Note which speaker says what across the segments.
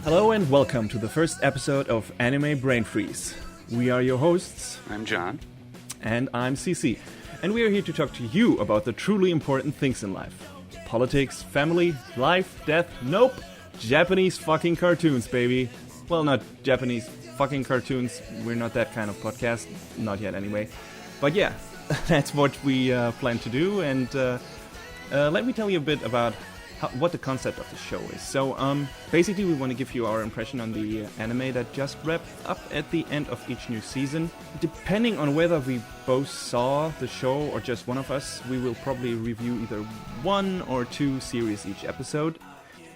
Speaker 1: Hello and welcome to the first episode of Anime Brain Freeze. We are your hosts.
Speaker 2: I'm John.
Speaker 1: And I'm CC. And we are here to talk to you about the truly important things in life. Politics, family, life, death, nope. Japanese fucking cartoons, baby. Well, not Japanese fucking cartoons. We're not that kind of podcast. Not yet, anyway. But yeah, that's what we plan to do. And let me tell you a bit about what the concept of the show is. So, basically we want to give you our impression on the anime that just wrapped up at the end of each new season. Depending on whether we both saw the show or just one of us, we will probably review either one or two series each episode,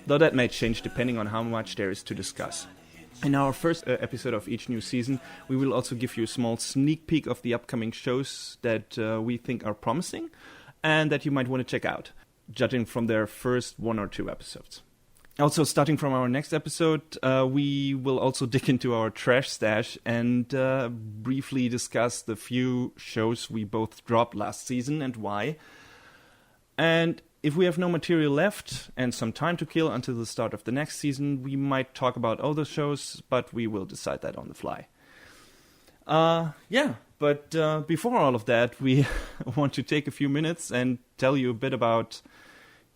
Speaker 1: though that may change depending on how much there is to discuss. In our first episode of each new season, we will also give you a small sneak peek of the upcoming shows that we think are promising and that you might want to check out, judging from their first one or two episodes. Also, starting from our next episode, we will also dig into our trash stash and briefly discuss the few shows we both dropped last season and why. And if we have no material left and some time to kill until the start of the next season, we might talk about other shows, but we will decide that on the fly. But before all of that, we want to take a few minutes and tell you a bit about,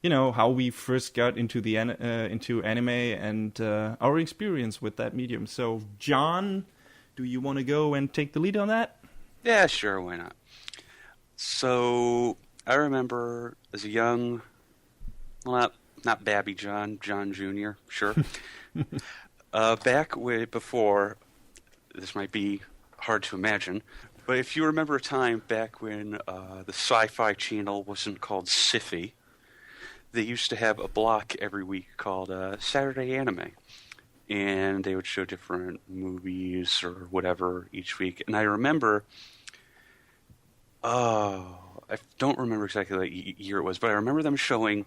Speaker 1: how we first got into the into anime and our experience with that medium. So, John, do you want to go and take the lead on that?
Speaker 2: Yeah, sure, why not? So, I remember as a young, well, not Babby John Jr., sure. Back way before, this might be hard to imagine, but if you remember a time back when the Sci-Fi Channel wasn't called Syfy, they used to have a block every week called Saturday Anime, and they would show different movies or whatever each week. And I remember, I don't remember exactly what year it was, but I remember them showing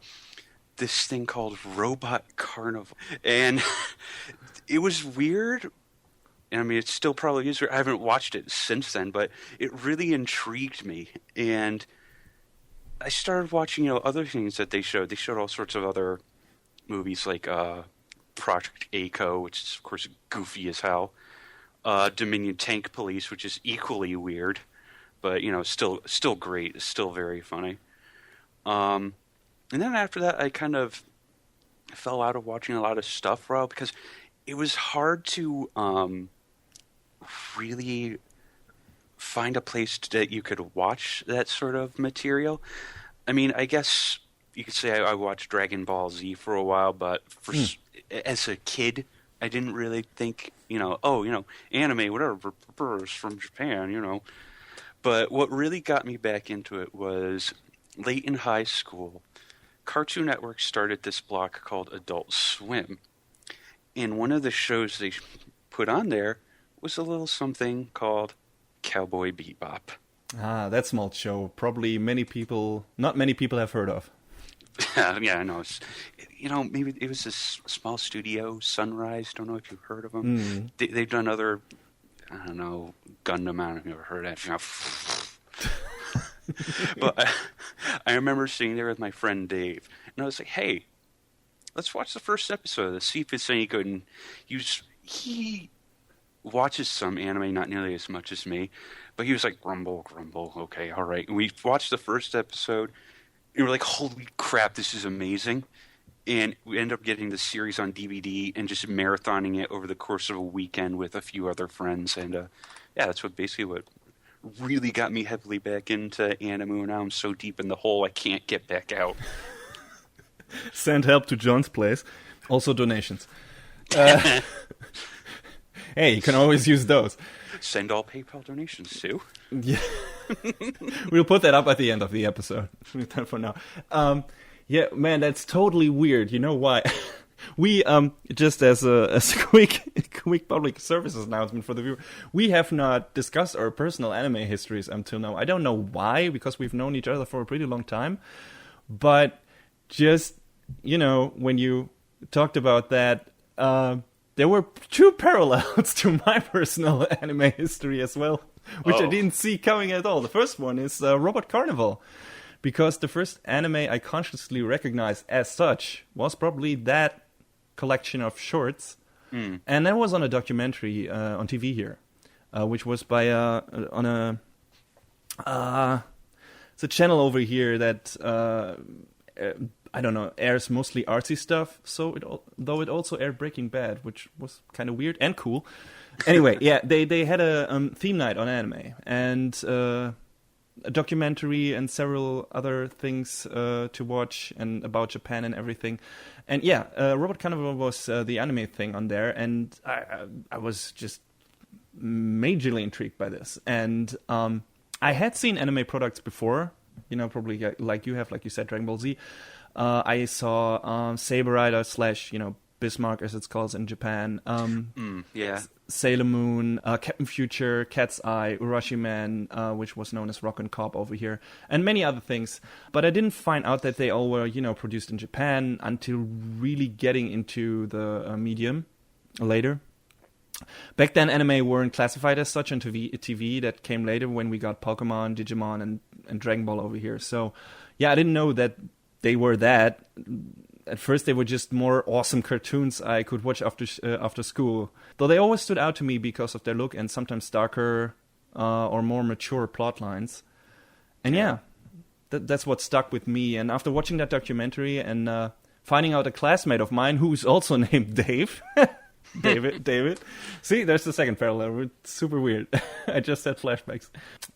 Speaker 2: this thing called Robot Carnival, and it was weird. I mean, it still probably is. I haven't watched it since then, but it really intrigued me. And I started watching, other things that they showed. They showed all sorts of other movies like Project A-ko, which is, of course, goofy as hell. Dominion Tank Police, which is equally weird, but, still great. It's still very funny. And then after that, I kind of fell out of watching a lot of stuff for a while because it was hard to really find a place that you could watch that sort of material. I mean, I guess you could say I watched Dragon Ball Z for a while, but as a kid, I didn't really think, anime, whatever, is from Japan, But what really got me back into it was late in high school, Cartoon Network started this block called Adult Swim. And one of the shows they put on there was a little something called Cowboy Bebop.
Speaker 1: Ah, that small show. Probably not many people have heard of.
Speaker 2: Yeah, I know. Maybe it was this small studio, Sunrise. Don't know if you've heard of them. They've done other, I don't know, Gundam. I don't know if you've ever heard of that. But I remember sitting there with my friend Dave, and I was like, hey, let's watch the first episode. Let's see if it's any good. And he watches some anime, not nearly as much as me, but he was like, grumble, okay, all right. And we watched the first episode, and we're like, holy crap, this is amazing. And we ended up getting the series on DVD and just marathoning it over the course of a weekend with a few other friends. And that's what really got me heavily back into anime. And now I'm so deep in the hole, I can't get back out.
Speaker 1: Send help to John's place. Also donations. Hey, you can always use those.
Speaker 2: Send all PayPal donations too.
Speaker 1: Yeah. We'll put that up at the end of the episode. For now. Yeah, man, that's totally weird. You know why? We, just as a quick public services announcement for the viewer, we have not discussed our personal anime histories until now. I don't know why, because we've known each other for a pretty long time. But just, when you talked about that, there were two parallels to my personal anime history as well, which I didn't see coming at all. The first one is Robot Carnival, because the first anime I consciously recognized as such was probably that collection of shorts And that was on a documentary on TV here, which was by on a it's a channel over here that I don't know, airs mostly artsy stuff. So though it also aired Breaking Bad, which was kind of weird and cool. Anyway, yeah, they had a theme night on anime and a documentary and several other things to watch and about Japan and everything. And yeah, Robot Carnival was the anime thing on there, and I was just majorly intrigued by this. And I had seen anime products before, you know, probably like you have, like you said, Dragon Ball Z. I saw Saber Rider / you know, Bismarck, as it's called in Japan.
Speaker 2: Yeah.
Speaker 1: Sailor Moon, Captain Future, Cat's Eye, Urashiman, which was known as Rock and Cop over here, and many other things. But I didn't find out that they all were, you know, produced in Japan until really getting into the medium later. Back then, anime weren't classified as such on TV. That came later when we got Pokemon, Digimon, and Dragon Ball over here. So, yeah, I didn't know that they were that. At first, they were just more awesome cartoons I could watch after school. Though they always stood out to me because of their look and sometimes darker or more mature plot lines. And yeah, that's what stuck with me. And after watching that documentary and finding out a classmate of mine who's also named Dave... David. See, there's the second parallel. It's super weird. I just had flashbacks.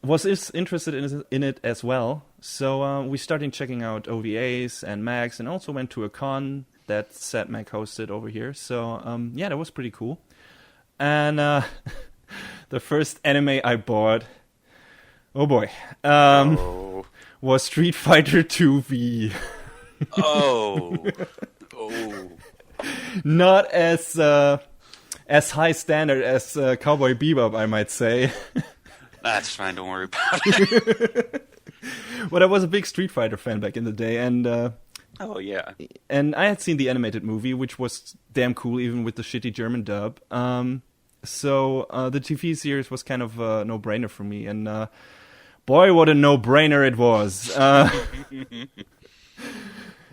Speaker 1: Was interested in it as well. So we started checking out OVAs and mags, and also went to a con that SatMag hosted over here. So yeah, that was pretty cool. And the first anime I bought, oh boy, was Street Fighter 2V.
Speaker 2: Oh.
Speaker 1: Not as high standard as Cowboy Bebop, I might say.
Speaker 2: That's fine, don't worry about it.
Speaker 1: But I was a big Street Fighter fan back in the day, and
Speaker 2: oh yeah,
Speaker 1: and I had seen the animated movie, which was damn cool, even with the shitty German dub. So the TV series was kind of a no-brainer for me, and boy, what a no-brainer it was.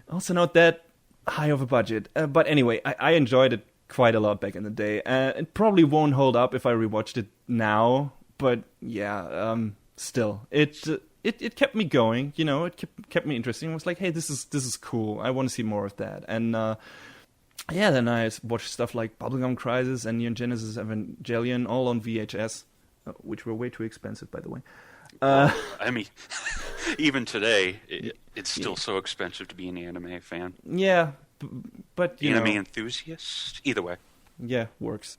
Speaker 1: Also, not that high of a budget, but anyway, I enjoyed it quite a lot back in the day. It probably won't hold up if I rewatched it now, but yeah, still, it kept me going. You know, it kept me interesting. It was like, hey, this is cool. I want to see more of that. And yeah, then I watched stuff like Bubblegum Crisis and Neon Genesis Evangelion, all on VHS, which were way too expensive, by the way.
Speaker 2: Well, I mean, even today, it's still so expensive to be an anime fan.
Speaker 1: Yeah, but you
Speaker 2: anime
Speaker 1: know,
Speaker 2: enthusiast? Either way.
Speaker 1: Yeah, works.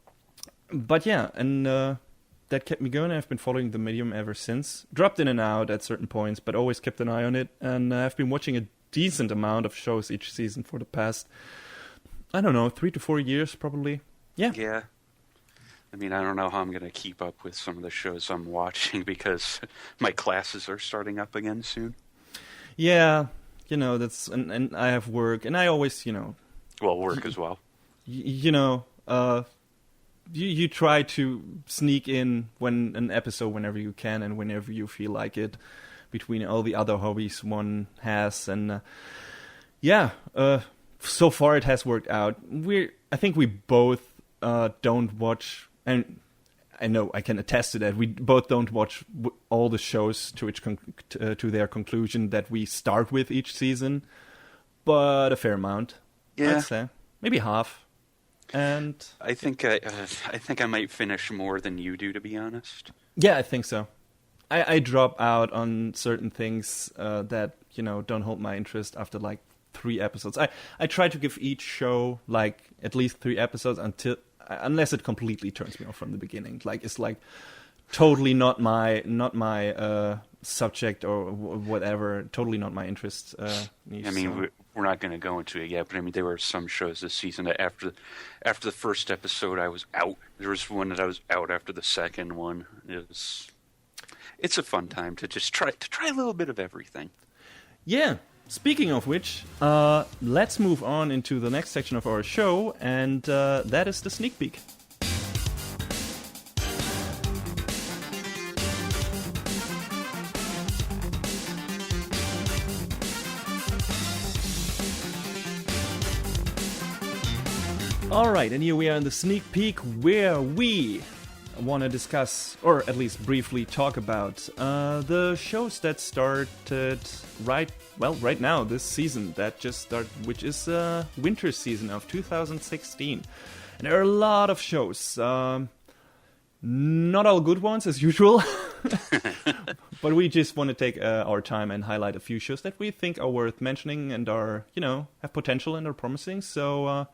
Speaker 1: But yeah, and that kept me going. I've been following the medium ever since. Dropped in and out at certain points, but always kept an eye on it. And I've been watching a decent amount of shows each season for the past, I don't know, 3 to 4 years probably. Yeah.
Speaker 2: Yeah. I mean, I don't know how I'm going to keep up with some of the shows I'm watching because my classes are starting up again soon.
Speaker 1: Yeah, you know, that's and I have work, and I always, you know...
Speaker 2: Well, work as well.
Speaker 1: You know, you try to sneak in an episode whenever you can and whenever you feel like it, between all the other hobbies one has, and yeah, so far it has worked out. I think we both don't watch... And I know I can attest to that. We both don't watch all the shows to their conclusion that we start with each season, but a fair amount.
Speaker 2: Yeah,
Speaker 1: I'd say maybe half. And
Speaker 2: I think I might finish more than you do, to be honest.
Speaker 1: Yeah, I think so. I drop out on certain things that, you know, don't hold my interest after like 3 episodes. I try to give each show like at least 3 episodes unless it completely turns me off from the beginning. Like it's like totally not my subject or whatever. Totally not my interest.
Speaker 2: I mean, we're not going to go into it yet, but I mean, there were some shows this season that after the first episode, I was out. There was one that I was out after the second one. It's a fun time to just try a little bit of everything.
Speaker 1: Yeah. Speaking of which, let's move on into the next section of our show, and that is the sneak peek. Alright, and here we are in the sneak peek where we want to discuss, or at least briefly talk about, the shows that started right now, this season that just started, which is winter season of 2016. And there are a lot of shows, not all good ones as usual, but we just want to take our time and highlight a few shows that we think are worth mentioning and are, have potential and are promising, so...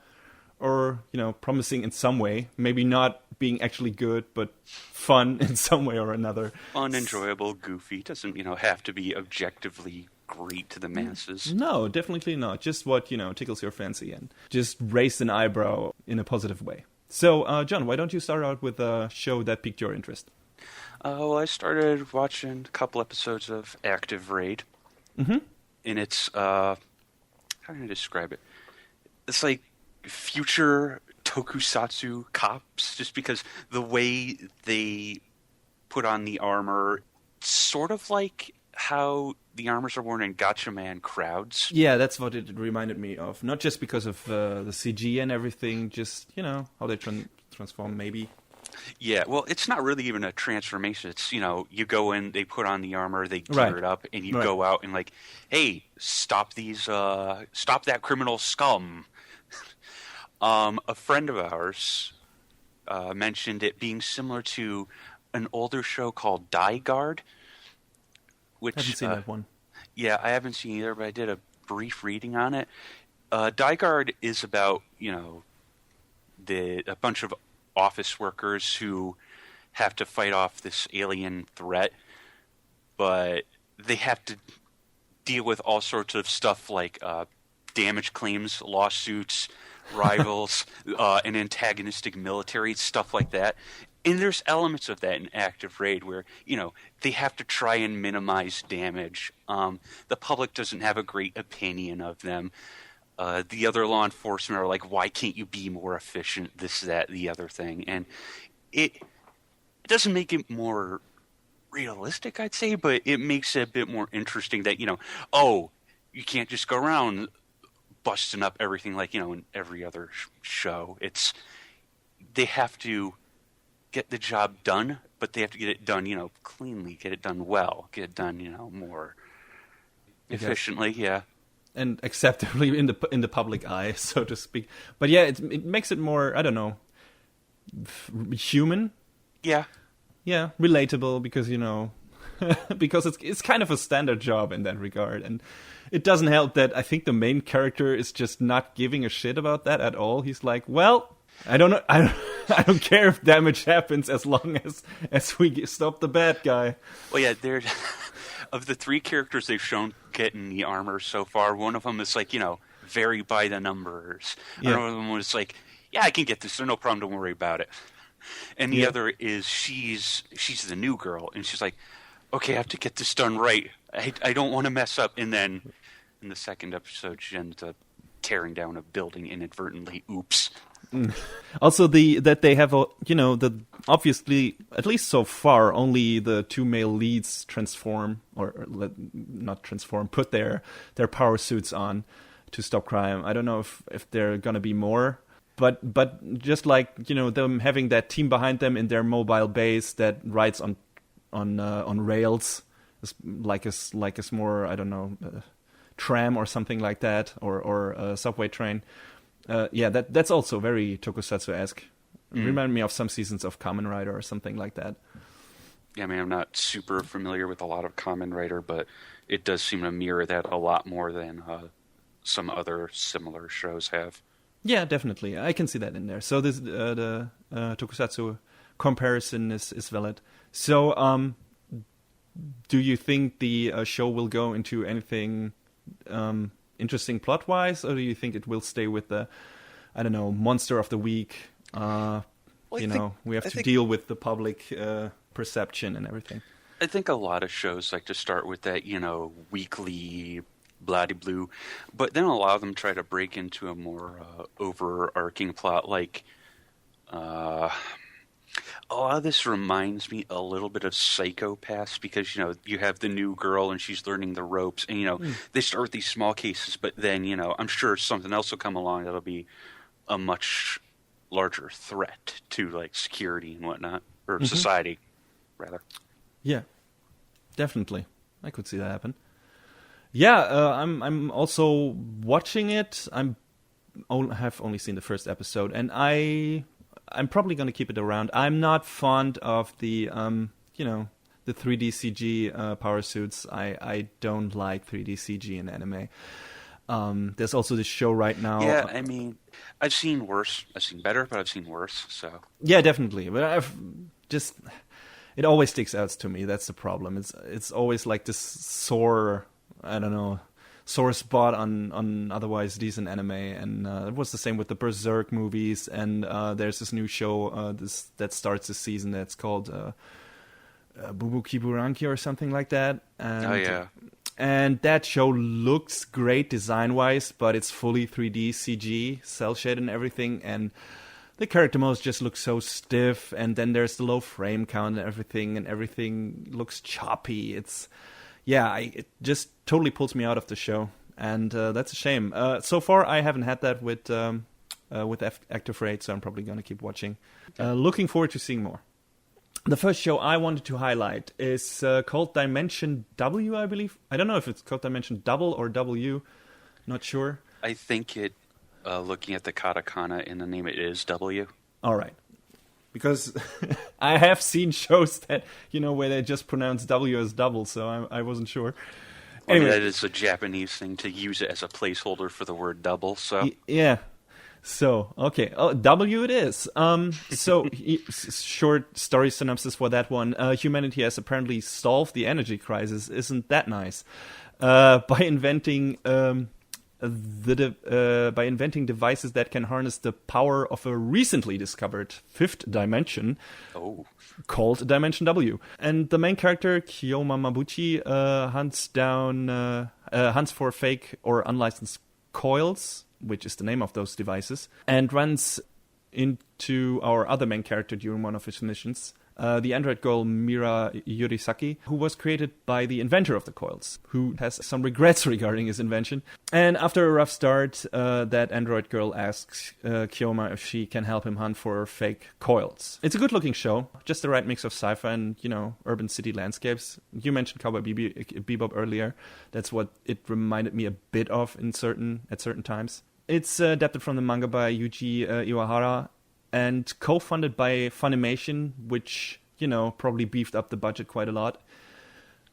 Speaker 1: or, promising in some way. Maybe not being actually good, but fun in some way or another.
Speaker 2: Unenjoyable, goofy. Doesn't, have to be objectively great to the masses.
Speaker 1: No, definitely not. Just what, tickles your fancy and just raise an eyebrow in a positive way. So, John, why don't you start out with a show that piqued your interest?
Speaker 2: Well, I started watching a couple episodes of Active Raid.
Speaker 1: Mm-hmm.
Speaker 2: And it's, how can I describe it? It's like future tokusatsu cops, just because the way they put on the armor, sort of like how the armors are worn in Gatchaman crowds.
Speaker 1: Yeah, that's what it reminded me of. Not just because of the CG and everything, just, how they transform maybe.
Speaker 2: Yeah, well, it's not really even a transformation. It's, you go in, they put on the armor, they gear it up, and you go out and like, hey, stop that criminal scum. A friend of ours mentioned it being similar to an older show called Die Guard, which
Speaker 1: I haven't seen that one.
Speaker 2: Yeah, I haven't seen either, but I did a brief reading on it. Die Guard is about a bunch of office workers who have to fight off this alien threat, but they have to deal with all sorts of stuff like damage claims, lawsuits, rivals, an antagonistic military, stuff like that. And there's elements of that in Active Raid where, they have to try and minimize damage. The public doesn't have a great opinion of them. The other law enforcement are like, why can't you be more efficient, this, that, the other thing. And it doesn't make it more realistic, I'd say, but it makes it a bit more interesting that, you can't just go around busting up everything like, in every other show. They have to get the job done, but they have to get it done, cleanly, get it done well, get it done, more efficiently, yeah.
Speaker 1: And acceptably in the public eye, so to speak. But yeah, it makes it more, I don't know, human.
Speaker 2: Yeah.
Speaker 1: Yeah, relatable because, because it's kind of a standard job in that regard. And it doesn't help that I think the main character is just not giving a shit about that at all. He's like, well, I don't know. I don't care if damage happens as long as we stop the bad guy.
Speaker 2: Well, yeah, of the three characters they've shown getting the armor so far, one of them is like, very by the numbers. Yeah. Another one was like, yeah, I can get this. There's no problem. Don't worry about it. And the other is she's the new girl, and she's like, okay, I have to get this done right. I don't want to mess up. And then in the second episode, she ends up tearing down a building inadvertently. Oops.
Speaker 1: Also, that they have, obviously, at least so far, only the two male leads transform, not transform, put their power suits on to stop crime. I don't know if there are going to be more, but just like, them having that team behind them in their mobile base that rides on rails, like a more, I don't know, tram or something like that, or a subway train. That's also very tokusatsu-esque. Remind me of some seasons of Kamen Rider or something like that.
Speaker 2: Yeah, I mean, I'm not super familiar with a lot of Kamen Rider, but it does seem to mirror that a lot more than some other similar shows have.
Speaker 1: Yeah, definitely. I can see that in there. So this the tokusatsu comparison is valid. So, do you think the show will go into anything interesting plot-wise, or do you think it will stay with the, I don't know, monster of the week? We have to deal with the public perception and everything.
Speaker 2: I think a lot of shows like to start with that, weekly blah-de-blue, but then a lot of them try to break into a more overarching plot, like a lot of this reminds me a little bit of Psychopaths because, you have the new girl and she's learning the ropes and, they start with these small cases, but then, I'm sure something else will come along that'll be a much larger threat to like security and whatnot, or
Speaker 1: Mm-hmm.
Speaker 2: society, rather.
Speaker 1: Yeah, definitely. I could see that happen. Yeah, I'm also watching it. Have only seen the first episode, and I'm probably going to keep it around. I'm not fond of the the 3D CG power suits. I don't like 3D CG in anime. There's also this show right now.
Speaker 2: Yeah, I mean, I've seen worse. I've seen better, but I've seen worse. So
Speaker 1: Yeah, definitely. But it always sticks out to me. That's the problem. It's always like this sore, I don't know, sore spot on otherwise decent anime, and it was the same with the Berserk movies. And there's this new show that starts this season that's called Bubu Kiburanki or something like that. And,
Speaker 2: oh yeah.
Speaker 1: And that show looks great design-wise, but it's fully 3D CG, cel-shaded and everything, and the character models just look so stiff, and then there's the low frame count and everything looks choppy. It just totally pulls me out of the show, and that's a shame. So far, I haven't had that with Active Raid, so I'm probably going to keep watching. Looking forward to seeing more. The first show I wanted to highlight is called Dimension W, I believe. I don't know if it's called Dimension Double or W. Not sure.
Speaker 2: I think it, looking at the katakana in the name, it is W.
Speaker 1: All right. Because I have seen shows that, where they just pronounce W as double, so I wasn't sure.
Speaker 2: Anyway, that is a Japanese thing to use it as a placeholder for the word double, so...
Speaker 1: Yeah. So, okay. Oh, W it is. Short story synopsis for that one. Humanity has apparently solved the energy crisis. Isn't that nice? By inventing devices that can harness the power of a recently discovered fifth dimension called Dimension W. And the main character, Kiyoma Mabuchi, hunts for fake or unlicensed coils, which is the name of those devices, and runs into our other main character during one of his missions, the android girl Mira Yurisaki, who was created by the inventor of the coils, who has some regrets regarding his invention. And after a rough start, that android girl asks Kiyoma if she can help him hunt for fake coils. It's a good-looking show, just the right mix of sci-fi and, urban city landscapes. You mentioned Cowboy Bebop earlier. That's what it reminded me a bit of at certain times. It's adapted from the manga by Yuji Iwahara and co-funded by Funimation, which, probably beefed up the budget quite a lot.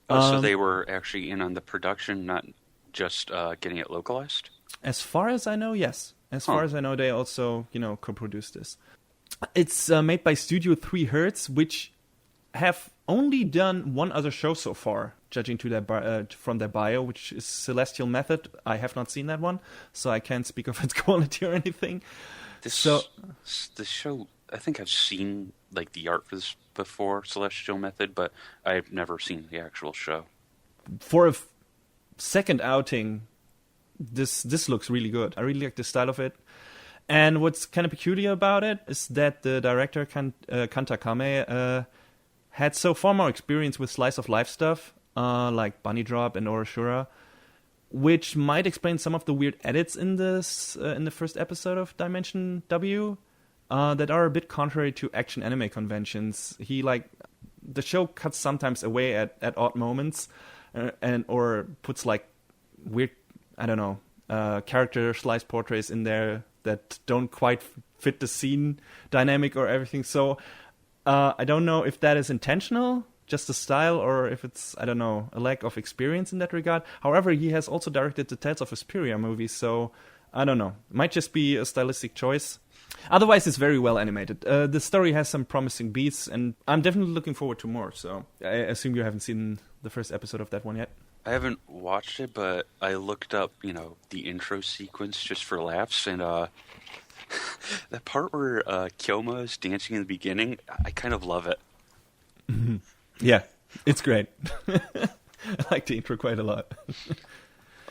Speaker 2: So they were actually in on the production, not just getting it localized?
Speaker 1: As far as I know, yes. As far as I know, they also, co-produced this. It's made by Studio 3 Hertz, which have only done one other show so far, judging to from their bio, which is Celestial Method. I have not seen that one, so I can't speak of its quality or anything.
Speaker 2: This show, I think I've seen like the art for this before, Celestial Method, but I've never seen the actual show.
Speaker 1: For a second outing, this looks really good. I really like the style of it. And what's kind of peculiar about it is that the director, Kanta Kame, had so far more experience with slice of life stuff, like Bunny Drop and Oroshura, which might explain some of the weird edits in the first episode of Dimension W that are a bit contrary to action anime conventions. The show cuts sometimes away at odd moments, or puts like weird, I don't know, character slice portraits in there that don't quite fit the scene dynamic or everything. So I don't know if that is intentional, just the style, or if it's, I don't know, a lack of experience in that regard. However, he has also directed the Tales of Vesperia movies, so I don't know. It might just be a stylistic choice. Otherwise, it's very well animated. The story has some promising beats, and I'm definitely looking forward to more. So I assume you haven't seen the first episode of that one yet?
Speaker 2: I haven't watched it, but I looked up, the intro sequence just for laughs, and that part where Kyoma is dancing in the beginning, I kind of love it.
Speaker 1: Mm-hmm. Yeah, it's great. I like the intro quite a lot.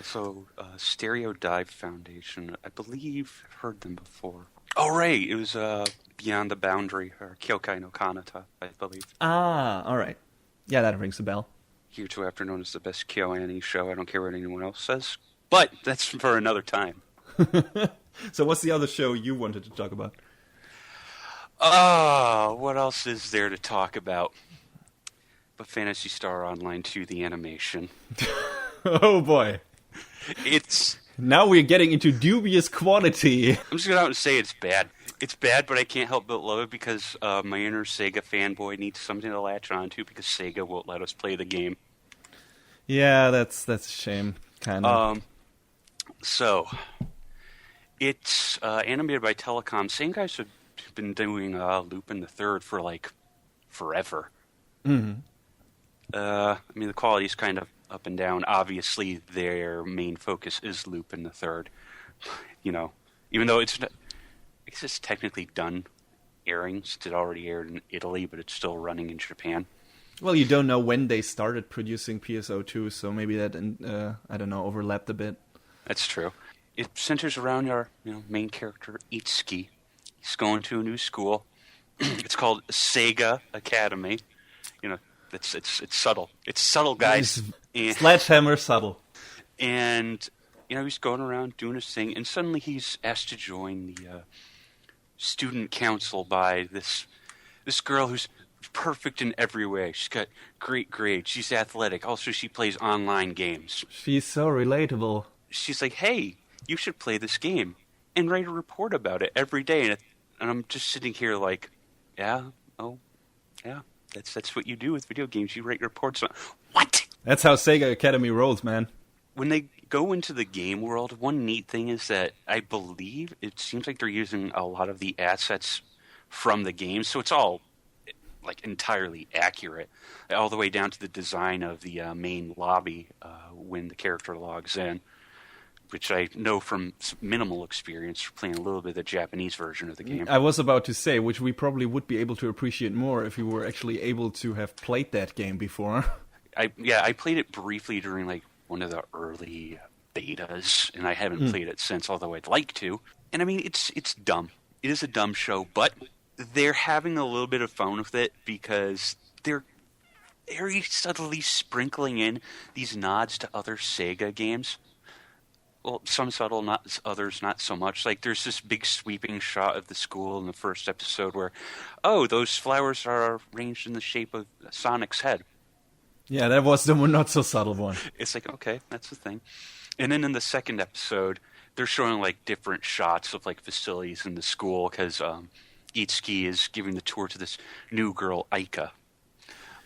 Speaker 2: So, Stereo Dive Foundation, I believe I've heard them before. Oh, right, it was Beyond the Boundary, or Kyokai no Kanata, I believe.
Speaker 1: Ah, all right. Yeah, that rings a bell.
Speaker 2: Hereafter known as the best KyoAni show. I don't care what anyone else says, but that's for another time.
Speaker 1: So what's the other show you wanted to talk about?
Speaker 2: What else is there to talk about? But Phantasy Star Online 2, the animation.
Speaker 1: Oh boy.
Speaker 2: It's...
Speaker 1: Now we're getting into dubious quality.
Speaker 2: I'm just going to go out and say it's bad. It's bad, but I can't help but love it because my inner Sega fanboy needs something to latch on to because Sega won't let us play the game.
Speaker 1: Yeah, that's a shame, kind of.
Speaker 2: So, it's animated by Telecom. Same guys have been doing Lupin the Third for, like, forever.
Speaker 1: Mm-hmm.
Speaker 2: I mean, the quality's kind of up and down. Obviously, their main focus is Lupin the Third. You know, even though it's not, I guess it's technically done airing since it already aired in Italy, but it's still running in Japan.
Speaker 1: Well, you don't know when they started producing PSO2, so maybe that, I don't know, overlapped a bit.
Speaker 2: That's true. It centers around our main character, Itsuki. He's going to a new school. It's called Sega Academy. You know, it's subtle. It's subtle, guys.
Speaker 1: Sledgehammer subtle.
Speaker 2: And, he's going around doing his thing, and suddenly he's asked to join the student council by this girl who's perfect in every way. She's got great grades. She's athletic. Also, she plays online games.
Speaker 1: She's so relatable.
Speaker 2: She's like, hey, you should play this game and write a report about it every day. And I'm just sitting here like, yeah, that's what you do with video games. You write reports on... What?
Speaker 1: That's how Sega Academy rolls, man.
Speaker 2: When they go into the game world, one neat thing is that I believe it seems like they're using a lot of the assets from the game, so it's all like entirely accurate, all the way down to the design of the main lobby when the character logs in, which I know from minimal experience for playing a little bit of the Japanese version of the game.
Speaker 1: I was about to say, which we probably would be able to appreciate more if we were actually able to have played that game before.
Speaker 2: I played it briefly during like one of the early betas, and I haven't played it since, although I'd like to. And I mean, it's dumb. It is a dumb show, but they're having a little bit of fun with it because they're very subtly sprinkling in these nods to other Sega games. Well, some subtle, not others, not so much. Like, there's this big sweeping shot of the school in the first episode where, oh, those flowers are arranged in the shape of Sonic's head.
Speaker 1: Yeah, that was the not so subtle one.
Speaker 2: It's like, okay, that's the thing. And then in the second episode, they're showing, like, different shots of, like, facilities in the school because Itsuki is giving the tour to this new girl, Aika.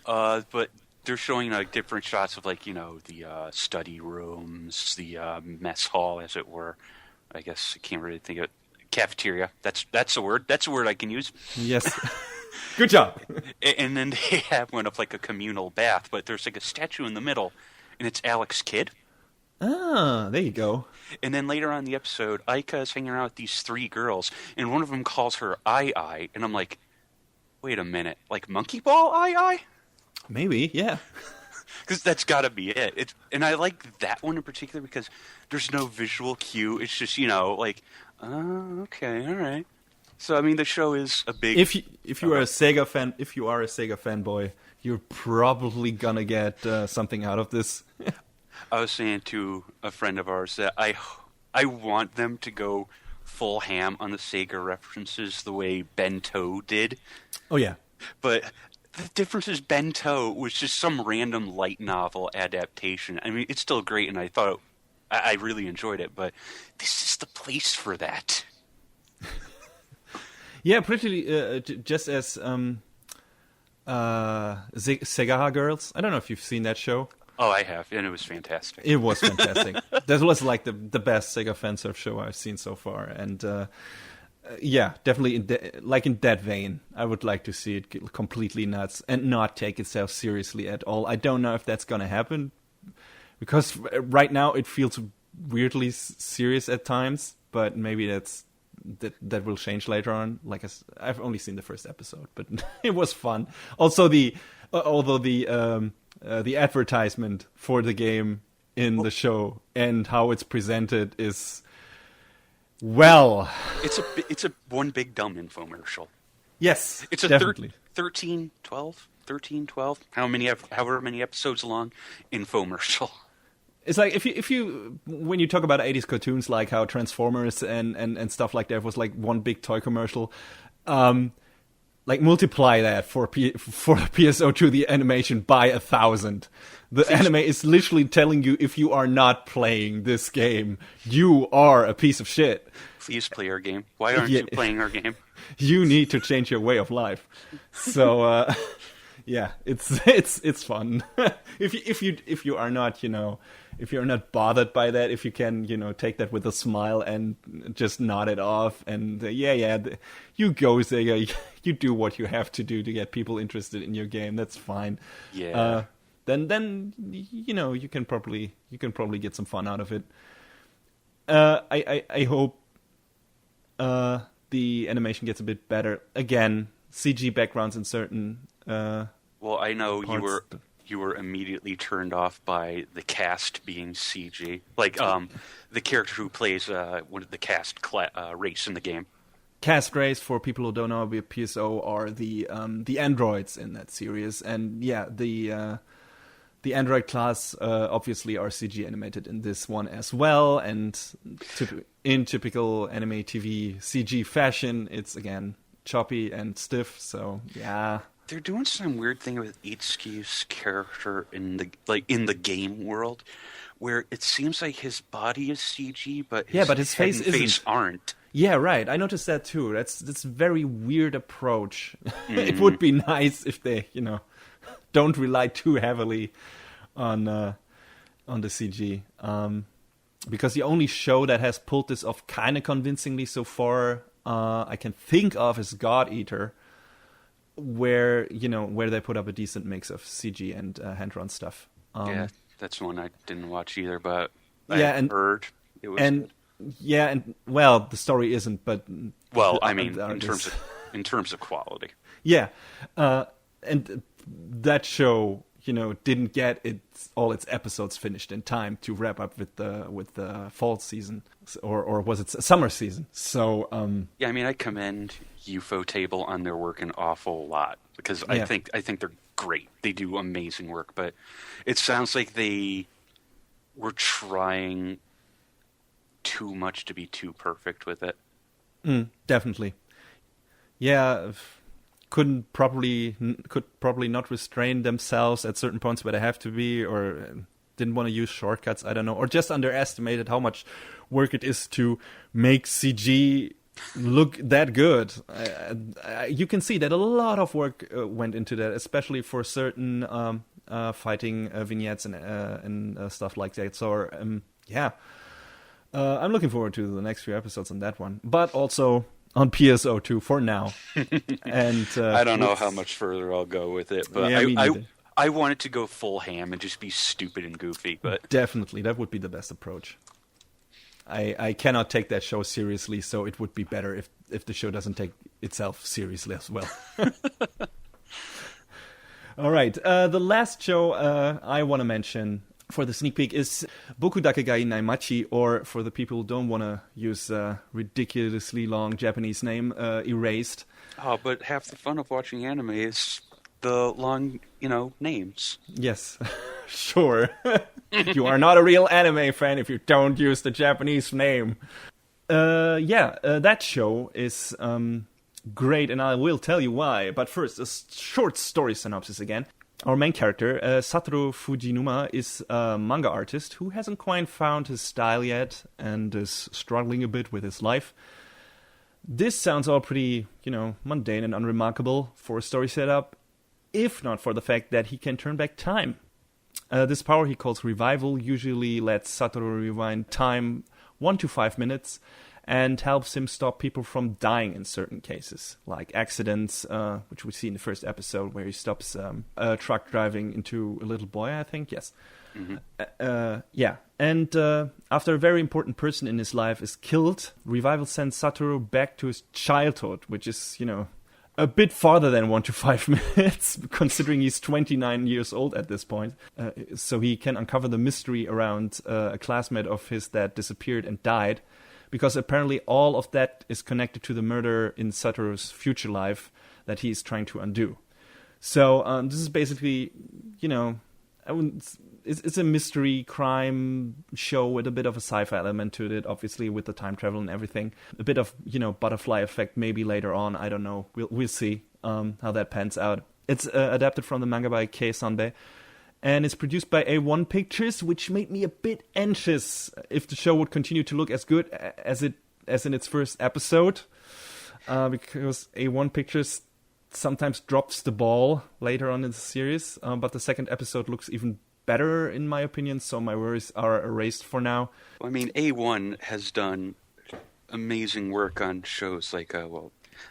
Speaker 2: But they're showing like different shots of like the study rooms, the mess hall, as it were. I guess I can't really think of it. Cafeteria. That's a word. That's a word I can use.
Speaker 1: Yes. Good job.
Speaker 2: And then they have one of like a communal bath, but there's like a statue in the middle, and it's Alex Kidd.
Speaker 1: Ah, there you go.
Speaker 2: And then later on in the episode, Aika is hanging around with these three girls, and one of them calls her Ai, and I'm like, wait a minute, like Monkey Ball Ai?
Speaker 1: Maybe, yeah.
Speaker 2: Because that's got to be it. And I like that one in particular because there's no visual cue. It's just, like, okay, all right. So, I mean, the show is a big...
Speaker 1: If you are a Sega fan, if you are a Sega fanboy, you're probably gonna get something out of this.
Speaker 2: I was saying to a friend of ours that I want them to go full ham on the Sega references the way Bento did.
Speaker 1: Oh, yeah.
Speaker 2: But... the difference is Bento was just some random light novel adaptation. I mean, it's still great, and I really enjoyed it, but this is the place for that.
Speaker 1: Yeah, pretty just as Segaha Girls. I don't know if you've seen that show.
Speaker 2: Oh, I have, and it was fantastic.
Speaker 1: It was fantastic. That was like the best Sega fanserve show I've seen so far, and yeah, definitely in that vein. I would like to see it get completely nuts and not take itself seriously at all. I don't know if that's gonna happen because right now it feels weirdly serious at times, but maybe that will change later on. Like I've only seen the first episode, but it was fun. Also, although the advertisement for the game in the show and how it's presented is. Well,
Speaker 2: it's a one big dumb infomercial.
Speaker 1: Yes,
Speaker 2: it's a
Speaker 1: definitely
Speaker 2: 13, 12, however many episodes long infomercial.
Speaker 1: It's like if you when you talk about 80s cartoons, like how Transformers and stuff like that was like one big toy commercial. like multiply that for PSO2 the animation by 1,000. The anime is literally telling you if you are not playing this game, you are a piece of shit.
Speaker 2: Please play our game. Why aren't you playing our game?
Speaker 1: You need to change your way of life. So yeah, it's fun. if you are not, if you're not bothered by that, if you can, take that with a smile and just nod it off, and you go Sega, you do what you have to do to get people interested in your game. That's fine.
Speaker 2: Yeah.
Speaker 1: Then you can probably get some fun out of it. I hope the animation gets a bit better. Again, CG backgrounds in certain.
Speaker 2: Well, I know
Speaker 1: parts.
Speaker 2: you were immediately turned off by the cast being CG, like the character who plays one of the cast race in the game.
Speaker 1: Cast race, for people who don't know about PSO, are the androids in that series, and yeah, the android class obviously are CG animated in this one as well, and in typical anime TV CG fashion, it's again choppy and stiff. So yeah,
Speaker 2: they're doing some weird thing with Itsuki's character in the game world, where it seems like his body is CG, but his
Speaker 1: face
Speaker 2: head and face
Speaker 1: isn't.
Speaker 2: aren't.
Speaker 1: Yeah, right. I noticed that too. That's a very weird approach. It would be nice if they, don't rely too heavily on the CG. Because the only show that has pulled this off kind of convincingly so far, I can think of, is God Eater, where they put up a decent mix of CG and hand-drawn stuff.
Speaker 2: Yeah, that's one I didn't watch either, but
Speaker 1: yeah,
Speaker 2: I heard it was
Speaker 1: good. Yeah, and well, the story isn't, but
Speaker 2: I mean, in terms of quality.
Speaker 1: Yeah, and that show, didn't get all its episodes finished in time to wrap up with the fall season, or was it summer season? So
Speaker 2: yeah, I mean, I commend UFO Table on their work an awful lot, because I think they're great. They do amazing work, but it sounds like they were trying too much to be too perfect with it.
Speaker 1: Definitely. Yeah, could probably not restrain themselves at certain points where they have to be, or didn't want to use shortcuts, I don't know, or just underestimated how much work it is to make CG look that good. You can see that a lot of work went into that, especially for certain fighting vignettes and stuff like that. So yeah. I'm looking forward to the next few episodes on that one, but also on PSO2 for now. And
Speaker 2: I don't know how much further I'll go with it, but
Speaker 1: yeah,
Speaker 2: I want it to go full ham and just be stupid and goofy. But
Speaker 1: definitely, that would be the best approach. I cannot take that show seriously, so it would be better if the show doesn't take itself seriously as well. All right, the last show I want to mention for the sneak peek is Boku Dakegai Naimachi, or for the people who don't want to use a ridiculously long Japanese name, Erased.
Speaker 2: Oh, but half the fun of watching anime is the long, names.
Speaker 1: Yes, sure. You are not a real anime fan if you don't use the Japanese name. That show is great, and I will tell you why. But first, a short story synopsis again. Our main character, Satoru Fujinuma, is a manga artist who hasn't quite found his style yet and is struggling a bit with his life. This sounds all pretty, mundane and unremarkable for a story setup, if not for the fact that he can turn back time. This power he calls Revival usually lets Satoru rewind time 1 to 5 minutes and helps him stop people from dying in certain cases, like accidents, which we see in the first episode where he stops a truck driving into a little boy, I think, yes. Mm-hmm. And after a very important person in his life is killed, Revival sends Satoru back to his childhood, which is, a bit farther than 1 to 5 minutes, considering he's 29 years old at this point. So he can uncover the mystery around a classmate of his that disappeared and died, because apparently all of that is connected to the murder in Satoru's future life that he's trying to undo. So this is basically, it's a mystery crime show with a bit of a sci-fi element to it, obviously with the time travel and everything. A bit of, butterfly effect maybe later on, I don't know. We'll see. how that pans out. It's adapted from the manga by Kei Sanbei, and it's produced by A1 Pictures, which made me a bit anxious if the show would continue to look as good as in its first episode, because A1 Pictures sometimes drops the ball later on in the series, but the second episode looks even better in my opinion, so my worries are erased for now.
Speaker 2: I mean, A1 has done amazing work on shows like,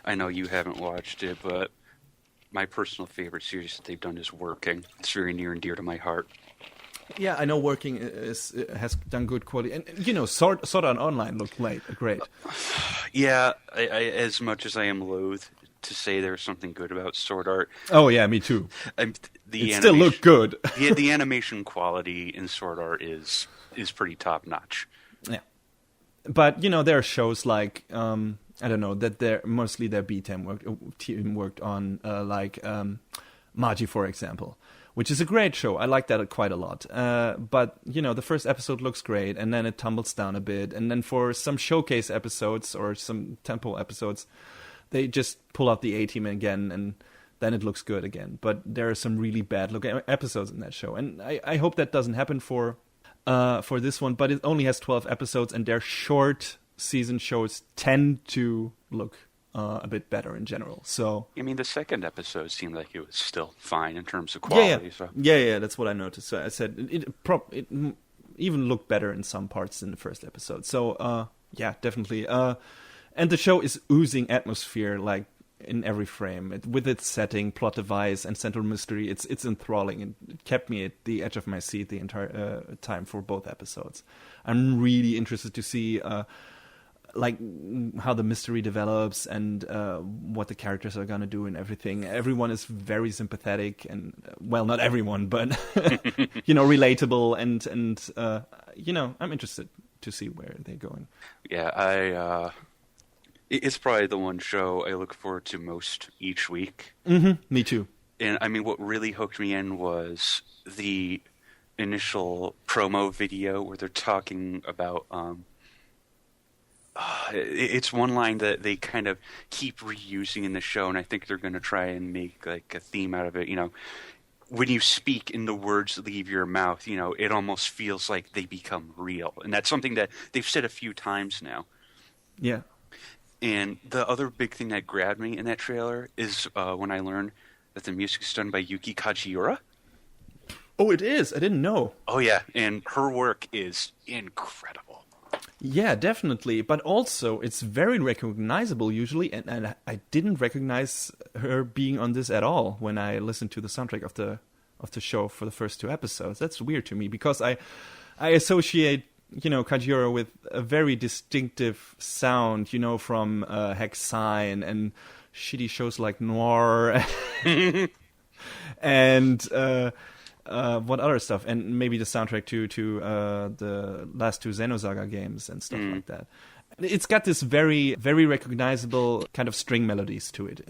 Speaker 2: I know you haven't watched it, but my personal favorite series that they've done is Working. It's very near and dear to my heart.
Speaker 1: Yeah, I know Working has done good quality. And, Sword Art Online looked great.
Speaker 2: Yeah, I, as much as I am loath to say there's something good about Sword Art.
Speaker 1: Oh, yeah, me too. It still looked good.
Speaker 2: the animation quality in Sword Art is pretty top-notch.
Speaker 1: Yeah. But, there are shows like, I don't know, that mostly their B team worked on, like Magi, for example, which is a great show. I like that quite a lot. But, the first episode looks great, and then it tumbles down a bit. And then for some showcase episodes or some tempo episodes, they just pull out the A-team again, and then it looks good again. But there are some really bad-looking episodes in that show. And I hope that doesn't happen for this one. But it only has 12 episodes, and their short season shows tend to look a bit better in general. So
Speaker 2: I mean, the second episode seemed like it was still fine in terms of quality.
Speaker 1: Yeah,
Speaker 2: so.
Speaker 1: yeah, that's what I noticed. So I said it even looked better in some parts than the first episode. So yeah, definitely. And the show is oozing atmosphere, like in every frame, with its setting, plot device, and central mystery. It's enthralling, and it kept me at the edge of my seat the entire time for both episodes. I'm really interested to see like how the mystery develops and what the characters are gonna do and everything. Everyone is very sympathetic and well, not everyone, but relatable and I'm interested to see where they're going.
Speaker 2: Yeah, it's probably the one show I look forward to most each week.
Speaker 1: Mm-hmm. Me too.
Speaker 2: And I mean, what really hooked me in was the initial promo video where they're talking about it's one line that they kind of keep reusing in the show, and I think they're going to try and make like a theme out of it. When you speak and the words leave your mouth, it almost feels like they become real. And that's something that they've said a few times now.
Speaker 1: Yeah.
Speaker 2: And the other big thing that grabbed me in that trailer is when I learned that the music is done by Yuki Kajiura.
Speaker 1: Oh, it is? I didn't know.
Speaker 2: Oh, yeah. And her work is incredible.
Speaker 1: Yeah, definitely. But also, it's very recognizable usually, and I didn't recognize her being on this at all when I listened to the soundtrack of the show for the first 2 episodes. That's weird to me, because I associate, Kajiura with a very distinctive sound, from Hexine and shitty shows like Noir and what other stuff, and maybe the soundtrack to the last 2 Xenosaga games and stuff like that. It's got this very, very recognizable kind of string melodies to it.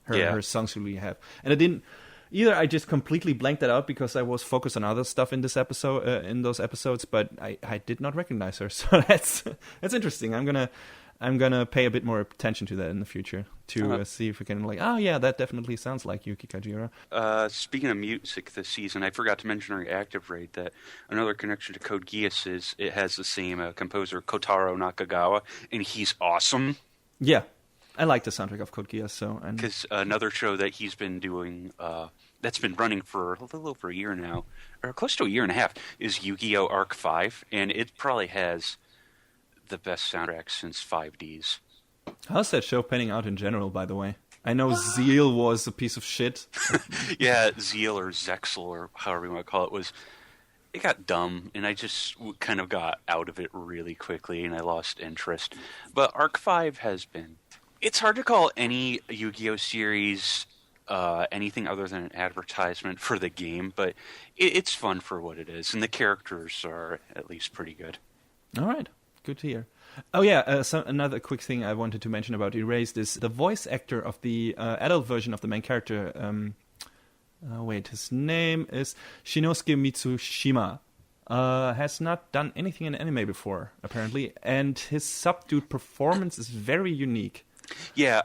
Speaker 1: Her songs really have, and I didn't. Either I just completely blanked that out because I was focused on other stuff in this episode, in those episodes, but I did not recognize her. So that's interesting. I'm gonna pay a bit more attention to that in the future to see if we can that definitely sounds like Yuki Kajiura.
Speaker 2: Speaking of music this season, I forgot to mention our active rate that another connection to Code Geass is it has the same composer Kotaro Nakagawa, and he's awesome.
Speaker 1: Yeah. I like the soundtrack of Code Geass,
Speaker 2: because another show that he's been doing that's been running for a little over a year now, or close to a year and a half, is Yu-Gi-Oh! Arc 5, and it probably has the best soundtrack since 5Ds.
Speaker 1: How's that show panning out in general, by the way? I know Zeal was a piece of shit.
Speaker 2: Yeah, Zeal or Zexel or however you want to call it it got dumb, and I just kind of got out of it really quickly, and I lost interest. But Arc 5 has been... It's hard to call any Yu-Gi-Oh! Series anything other than an advertisement for the game, but it's fun for what it is, and the characters are at least pretty good.
Speaker 1: All right, good to hear. Oh yeah, another quick thing I wanted to mention about Erased is the voice actor of the adult version of the main character. His name is Shinosuke Mitsushima. Has not done anything in anime before, apparently, and his subdued performance is very unique.
Speaker 2: Yeah,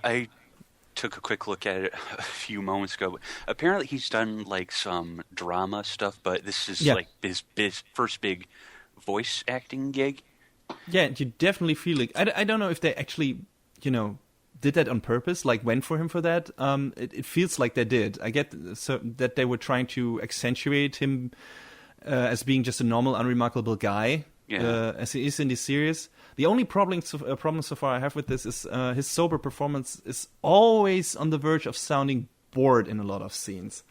Speaker 2: took a quick look at it a few moments ago. Apparently, he's done like some drama stuff, but this is like his first big voice acting gig.
Speaker 1: Yeah, you definitely feel like I don't know if they actually, did that on purpose, like went for him for that. It feels like they did. I get so that they were trying to accentuate him as being just a normal, unremarkable guy, as he is in this series. The only problem so far I have with this is his sober performance is always on the verge of sounding bored in a lot of scenes,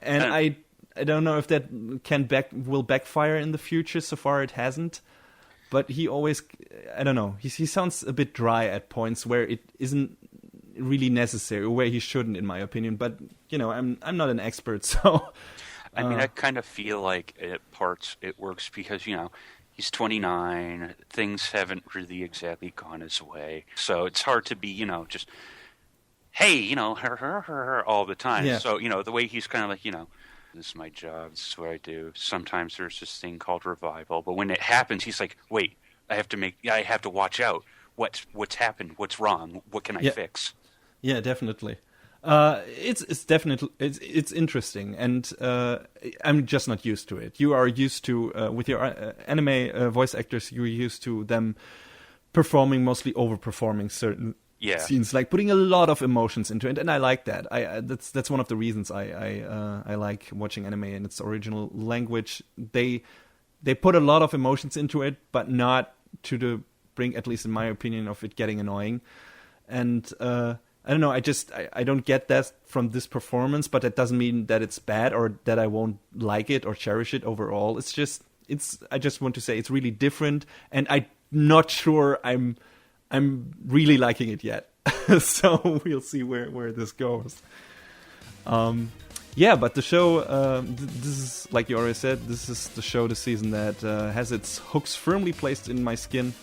Speaker 1: and I don't know if that will backfire in the future. So far, it hasn't. But he always, I don't know, he sounds a bit dry at points where it isn't really necessary, or where he shouldn't, in my opinion. But, I'm not an expert, so...
Speaker 2: I mean, I kind of feel like at parts it works because, he's 29, things haven't really exactly gone his way. So it's hard to be, just, hey, her, all the time.
Speaker 1: Yeah.
Speaker 2: So, the way he's kind of like, this is my job, this is what I do. Sometimes there's this thing called revival, but when it happens, he's like, wait, I have to watch out. What's happened? What's wrong? What can I fix?
Speaker 1: Yeah, definitely. It's definitely it's interesting, and I'm just not used to it. You are used to with your anime voice actors, you're used to them performing, mostly overperforming certain scenes, like putting a lot of emotions into it, and I like that. That's one of the reasons I like watching anime in its original language. They put a lot of emotions into it, but not to the brink, at least in my opinion, of it getting annoying. And I don't know. I don't get that from this performance, but that doesn't mean that it's bad or that I won't like it or cherish it overall. I just want to say it's really different, and I'm not sure I'm really liking it yet. So we'll see where this goes. But the show, this is, like you already said, this is the show this season that has its hooks firmly placed in my skin,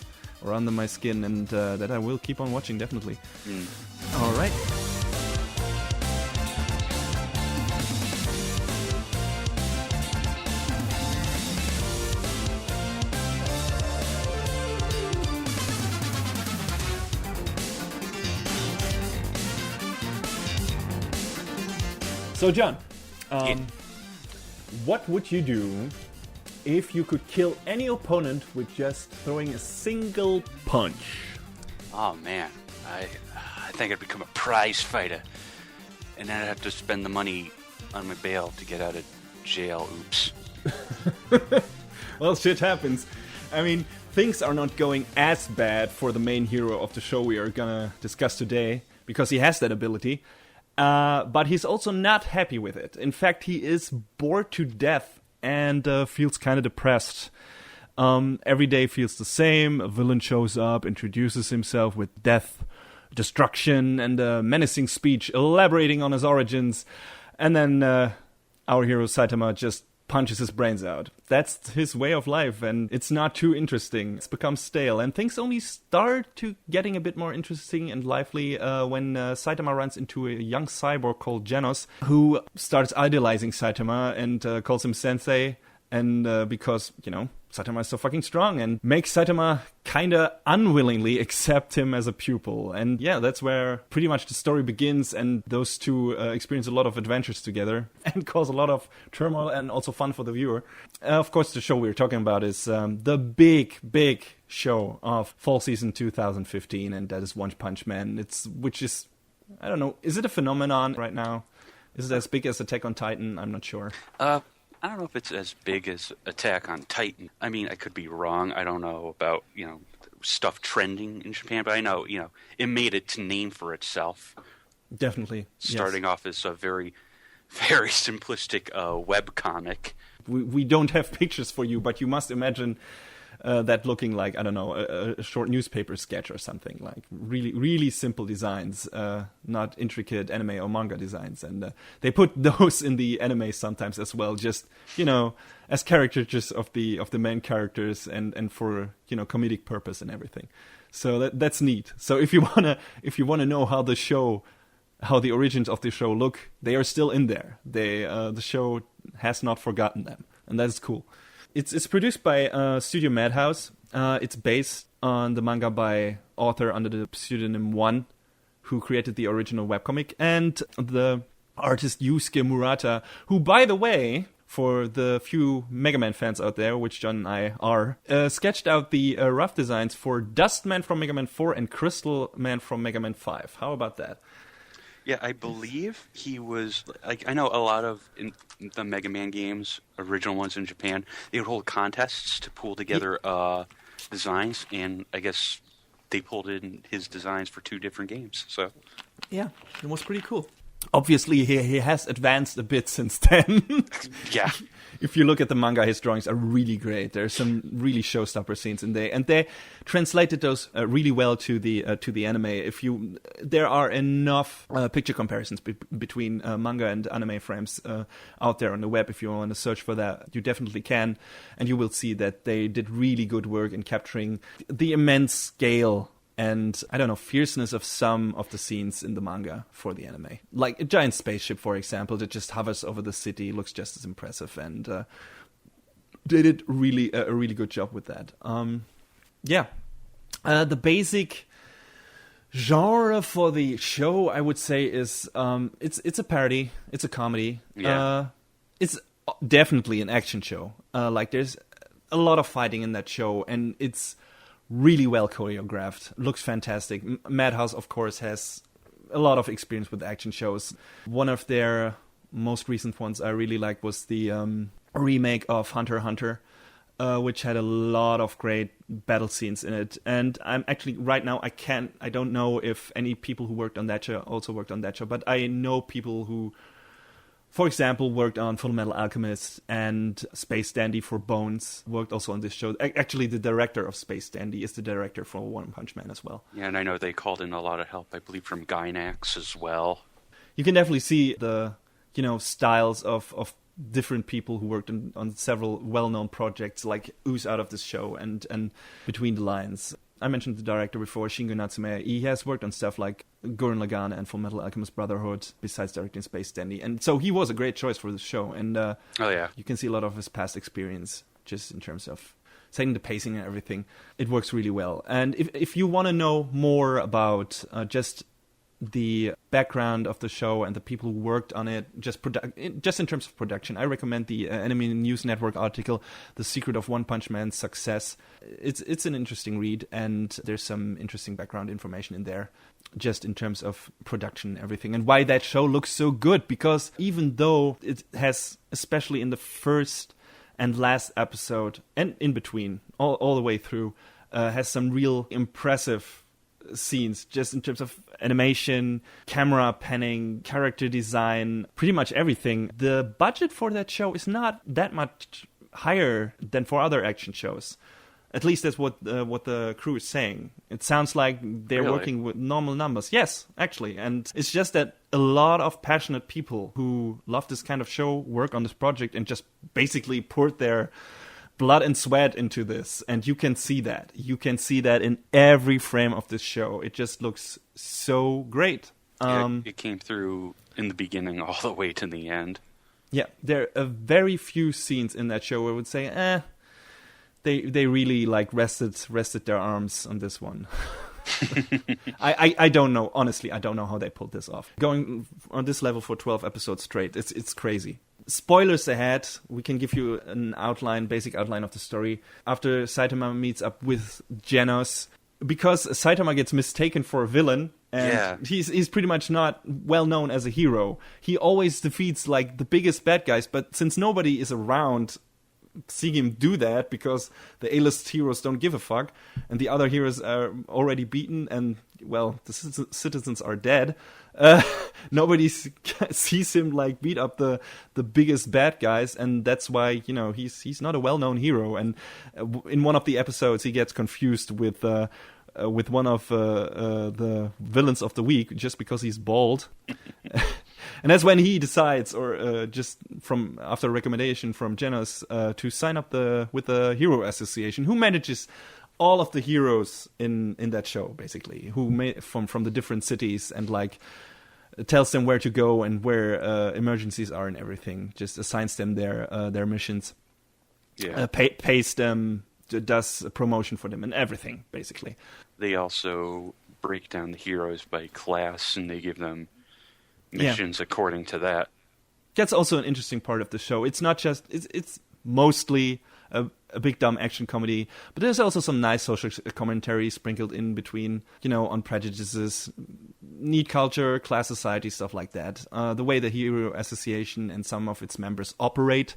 Speaker 1: or under my skin, and that I will keep on watching, definitely. All right. So, John, what would you do if you could kill any opponent with just throwing a single punch?
Speaker 2: Oh, man. I think I'd become a prize fighter. And then I'd have to spend the money on my bail to get out of jail. Oops.
Speaker 1: Well, shit happens. I mean, things are not going as bad for the main hero of the show we are gonna discuss today, because he has that ability. But he's also not happy with it. In fact, he is bored to death and feels kind of depressed. Every day feels the same. A villain shows up, introduces himself with death, destruction, and a menacing speech elaborating on his origins. And then our hero Saitama just punches his brains out. That's his way of life, and it's not too interesting. It's become stale, and things only start to getting a bit more interesting and lively when Saitama runs into a young cyborg called Genos, who starts idolizing Saitama and calls him sensei, and because, Saitama is so fucking strong, and makes Saitama kinda unwillingly accept him as a pupil. And yeah, that's where pretty much the story begins, and those two experience a lot of adventures together and cause a lot of turmoil and also fun for the viewer. Of course, the show we're talking about is the big show of fall season 2015, and that is One Punch Man. Which is, I don't know, is it a phenomenon right now? Is it as big as Attack on Titan? I'm not sure.
Speaker 2: I don't know if it's as big as Attack on Titan. I mean, I could be wrong. I don't know about, stuff trending in Japan, but I know, it made its name for itself.
Speaker 1: Definitely.
Speaker 2: Starting off as a very, very simplistic webcomic.
Speaker 1: We don't have pictures for you, but you must imagine that looking like, I don't know, a short newspaper sketch or something, like really, really simple designs, not intricate anime or manga designs. And they put those in the anime sometimes as well, just, as caricatures of the main characters and for, comedic purpose and everything. So that's neat. So if you wanna know how the origins of the show look, they are still in there. The show has not forgotten them, and that's cool. It's produced by Studio Madhouse. It's based on the manga by author under the pseudonym One, who created the original webcomic, and the artist Yusuke Murata, who, by the way, for the few Mega Man fans out there, which John and I are, sketched out the rough designs for Dust Man from Mega Man 4 and Crystal Man from Mega Man 5. How about that?
Speaker 2: Yeah, I believe he was, like, I know a lot of in the Mega Man games, original ones in Japan, they would hold contests to pull together designs, and I guess they pulled in his designs for 2 different games, so.
Speaker 1: Yeah, it was pretty cool. Obviously, he has advanced a bit since then.
Speaker 2: Yeah.
Speaker 1: If you look at the manga, his drawings are really great. There's some really showstopper scenes in there, and they translated those really well to the anime. There are enough picture comparisons between manga and anime frames out there on the web. If you want to search for that, you definitely can, and you will see that they did really good work in capturing the immense scale and, I don't know, fierceness of some of the scenes in the manga for the anime. Like a giant spaceship, for example, that just hovers over the city, looks just as impressive, and they did a really good job with that. The basic genre for the show, I would say, is it's a parody, it's a comedy.
Speaker 2: Yeah.
Speaker 1: It's definitely an action show. There's a lot of fighting in that show, and it's really well choreographed. Looks fantastic. Madhouse, of course, has a lot of experience with action shows. One of their most recent ones I really liked was the remake of Hunter x Hunter, which had a lot of great battle scenes in it. And I'm actually, right now, I don't know if any people who worked on that show also worked on that show, but I know people who, for example, worked on Full Metal Alchemist and Space Dandy for Bones, worked also on this show. Actually, the director of Space Dandy is the director for One Punch Man as well.
Speaker 2: Yeah, and I know they called in a lot of help, I believe, from Gainax as well.
Speaker 1: You can definitely see the, styles of different people who worked on several well-known projects, like, ooze out of this show and between the lines. I mentioned the director before, Shingo Natsume. He has worked on stuff like Gurren Lagann and Full Metal Alchemist Brotherhood, besides directing Space Dandy. And so he was a great choice for the show. And you can see a lot of his past experience, just in terms of setting the pacing and everything. It works really well. And if you want to know more about just the background of the show and the people who worked on it, just in terms of production, I recommend the Anime News Network article, "The Secret of One Punch Man's Success." It's an interesting read, and there's some interesting background information in there, just in terms of production and everything, and why that show looks so good. Because even though it has, especially in the first and last episode, and in between, all the way through, has some real impressive scenes, just in terms of animation, camera panning, character design, pretty much everything. The budget for that show is not that much higher than for other action shows. At least that's what the crew is saying. It sounds like they're working with normal numbers. Yes, actually. And it's just that a lot of passionate people who love this kind of show work on this project and just basically poured their blood and sweat into this, and you can see that. You can see that in every frame of this show. It just looks so great.
Speaker 2: It came through in the beginning all the way to the end.
Speaker 1: Yeah, there are very few scenes in that show where I would say, they really rested their arms on this one. I don't know. Honestly, I don't know how they pulled this off. Going on this level for 12 episodes straight, it's crazy. Spoilers ahead. We can give you an basic outline of the story. After Saitama meets up with Genos, because Saitama gets mistaken for a villain, and he's pretty much not well known as a hero. He always defeats the biggest bad guys, but since nobody is around seeing him do that, because the A-list heroes don't give a fuck, and the other heroes are already beaten, and, well, the citizens are dead, nobody sees him beat up the biggest bad guys, and that's why, he's not a well-known hero. And in one of the episodes, he gets confused with one of the villains of the week, just because he's bald. And that's when he decides, or just after a recommendation from Genos, to sign up with the Hero Association, who manages all of the heroes in that show, basically, who from the different cities, and tells them where to go and where emergencies are and everything. Just assigns them their missions. Yeah, pays them, does a promotion for them and everything, basically.
Speaker 2: They also break down the heroes by class, and they give them missions according to that.
Speaker 1: That's also an interesting part of the show. It's not just it's mostly a big dumb action comedy, but there's also some nice social commentary sprinkled in between, on prejudices, need culture, class society, stuff like that. The way the Hero Association and some of its members operate,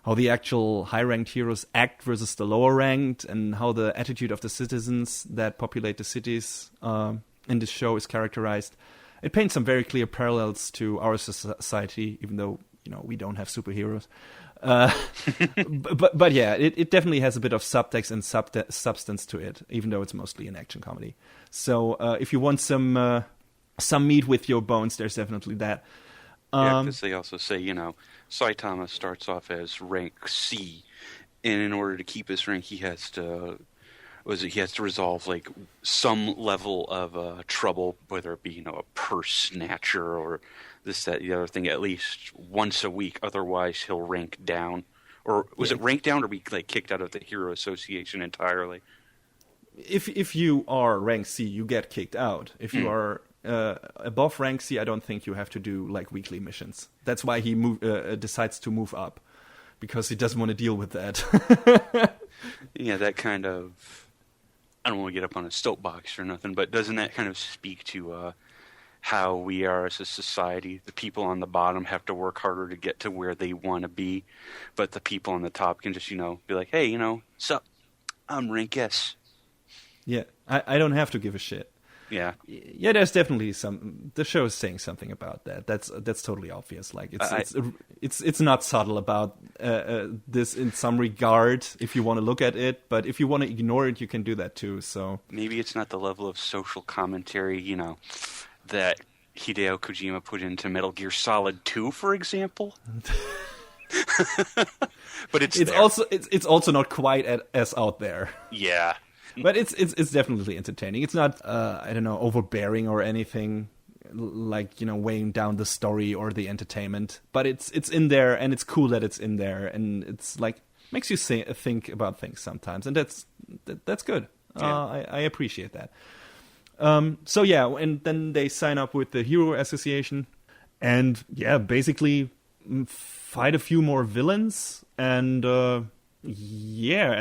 Speaker 1: how the actual high-ranked heroes act versus the lower-ranked, and how the attitude of the citizens that populate the cities in this show is characterized. It paints some very clear parallels to our society, even though, we don't have superheroes. But yeah, it definitely has a bit of subtext and substance to it, even though it's mostly an action comedy. So if you want some meat with your bones, there's definitely that.
Speaker 2: Yeah, because they also say, Saitama starts off as rank C, and in order to keep his rank, he has to resolve like some level of trouble, whether it be a purse snatcher or this, that, the other thing, at least once a week. Otherwise, he'll rank down. Or was it rank down, or be like kicked out of the Hero Association entirely?
Speaker 1: If you are rank C, you get kicked out. If you are above rank C, I don't think you have to do like weekly missions. That's why he decides to move up, because he doesn't want to deal with that.
Speaker 2: Yeah, that kind of... I don't want to get up on a soapbox or nothing, but doesn't that kind of speak to how we are as a society? The people on the bottom have to work harder to get to where they want to be, but the people on the top can just, be like, hey, sup, I'm rank S.
Speaker 1: Yeah, I don't have to give a shit.
Speaker 2: Yeah.
Speaker 1: Yeah, there's definitely the show is saying something about that. That's totally obvious. Like it's not subtle about this in some regard if you want to look at it, but if you want to ignore it, you can do that too. So
Speaker 2: maybe it's not the level of social commentary, that Hideo Kojima put into Metal Gear Solid 2, for example. But it's also not quite as out there. Yeah.
Speaker 1: But it's definitely entertaining. It's not overbearing or anything like weighing down the story or the entertainment. But it's in there, and it's cool that it's in there, and it's like makes you think about things sometimes, and that's good.
Speaker 2: Yeah.
Speaker 1: I appreciate that. So yeah, and then they sign up with the Hero Association, and basically fight a few more villains, and at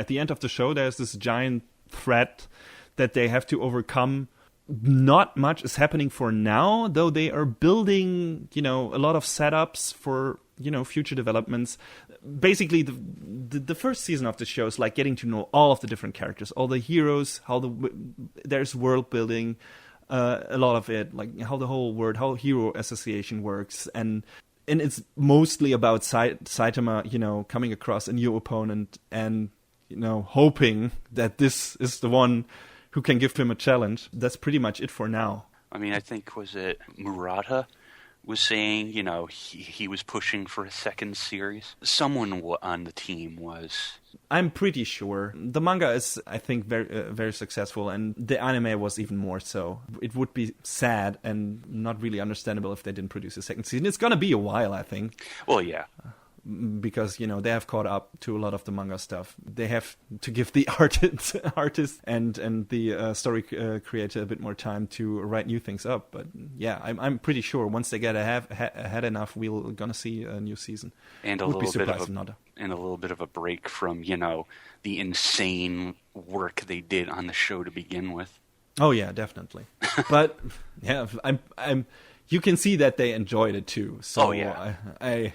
Speaker 1: the end of the show, there's this giant threat that they have to overcome. Not much is happening for now, though they are building, a lot of setups for, future developments. Basically, the first season of the show is like getting to know all of the different characters, all the heroes, there's world building, a lot of it, like how the whole how Hero Association works, and it's mostly about Saitama, coming across a new opponent and hoping that this is the one who can give him a challenge. That's pretty much it for now.
Speaker 2: I mean, I think, was it Murata was saying, he was pushing for a second series? Someone on the team was.
Speaker 1: I'm pretty sure. The manga is, I think, very very successful, and the anime was even more so. It would be sad and not really understandable if they didn't produce a second season. It's gonna be a while, I think.
Speaker 2: Well, yeah.
Speaker 1: Because they have caught up to a lot of the manga stuff. They have to give the artist and the story creator a bit more time to write new things up. But yeah, I'm pretty sure once they get ahead enough, we're gonna see a new season.
Speaker 2: And a little bit of a break from the insane work they did on the show to begin with.
Speaker 1: Oh yeah, definitely. But yeah, I'm. You can see that they enjoyed it too. So I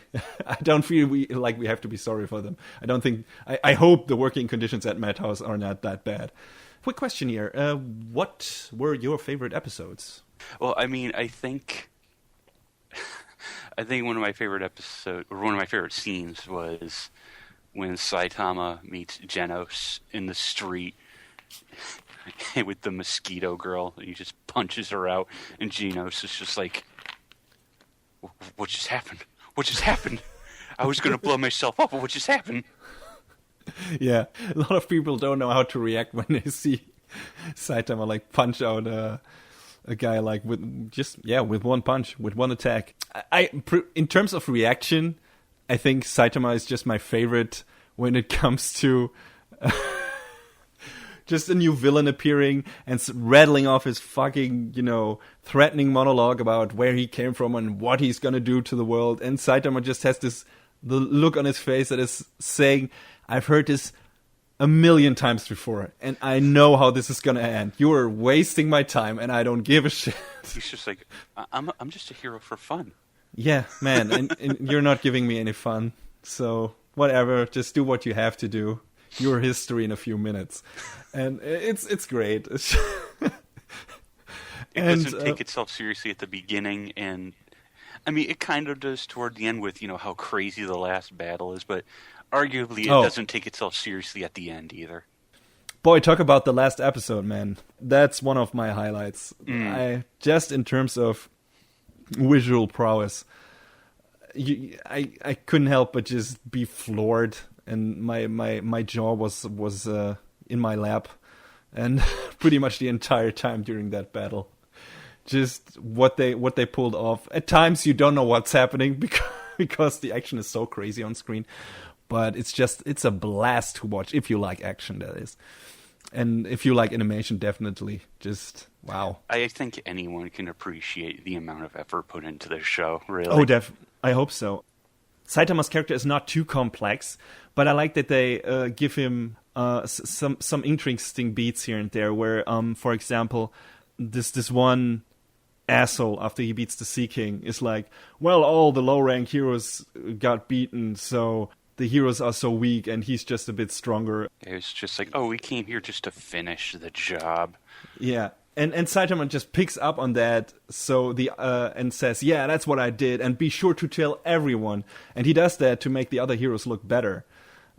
Speaker 1: don't feel we have to be sorry for them. I don't think. I hope the working conditions at Madhouse are not that bad. Quick question here: what were your favorite episodes?
Speaker 2: Well, I mean, I think one of my favorite scenes was when Saitama meets Genos in the street with the mosquito girl. He just punches her out, and Genos is just like, what just happened? What just happened? I was going to blow myself up, but what just happened?
Speaker 1: Yeah, a lot of people don't know how to react when they see Saitama like punch out a guy like with one punch, with one attack. In terms of reaction, I think Saitama is just my favorite when it comes to just a new villain appearing and rattling off his fucking, threatening monologue about where he came from and what he's gonna do to the world. And Saitama just has the look on his face that is saying, I've heard this a million times before, and I know how this is gonna end. You are wasting my time, and I don't give a shit.
Speaker 2: He's just like, I'm just a hero for fun.
Speaker 1: Yeah, man, and you're not giving me any fun. So whatever, just do what you have to do. Your history in a few minutes, and it's great.
Speaker 2: It doesn't take itself seriously at the beginning, and I mean it kind of does toward the end with how crazy the last battle is, but arguably it doesn't take itself seriously at the end either.
Speaker 1: Boy, talk about the last episode, man. That's one of my highlights. Just in terms of visual prowess, I couldn't help but just be floored, and my jaw was in my lap, and pretty much the entire time during that battle. Just what they pulled off. At times you don't know what's happening because the action is so crazy on screen, but it's a blast to watch if you like action, that is. And if you like animation, definitely. Just, wow.
Speaker 2: I think anyone can appreciate the amount of effort put into this show, really.
Speaker 1: Oh, I hope so. Saitama's character is not too complex, but I like that they give him some interesting beats here and there, where, for example, this one asshole, after he beats the Sea King, is like, well, all the low-rank heroes got beaten, so the heroes are so weak, and he's just a bit stronger.
Speaker 2: It was just like, we came here just to finish the job.
Speaker 1: Yeah, and Saitama just picks up on that, so and says, yeah, that's what I did, and be sure to tell everyone. And he does that to make the other heroes look better,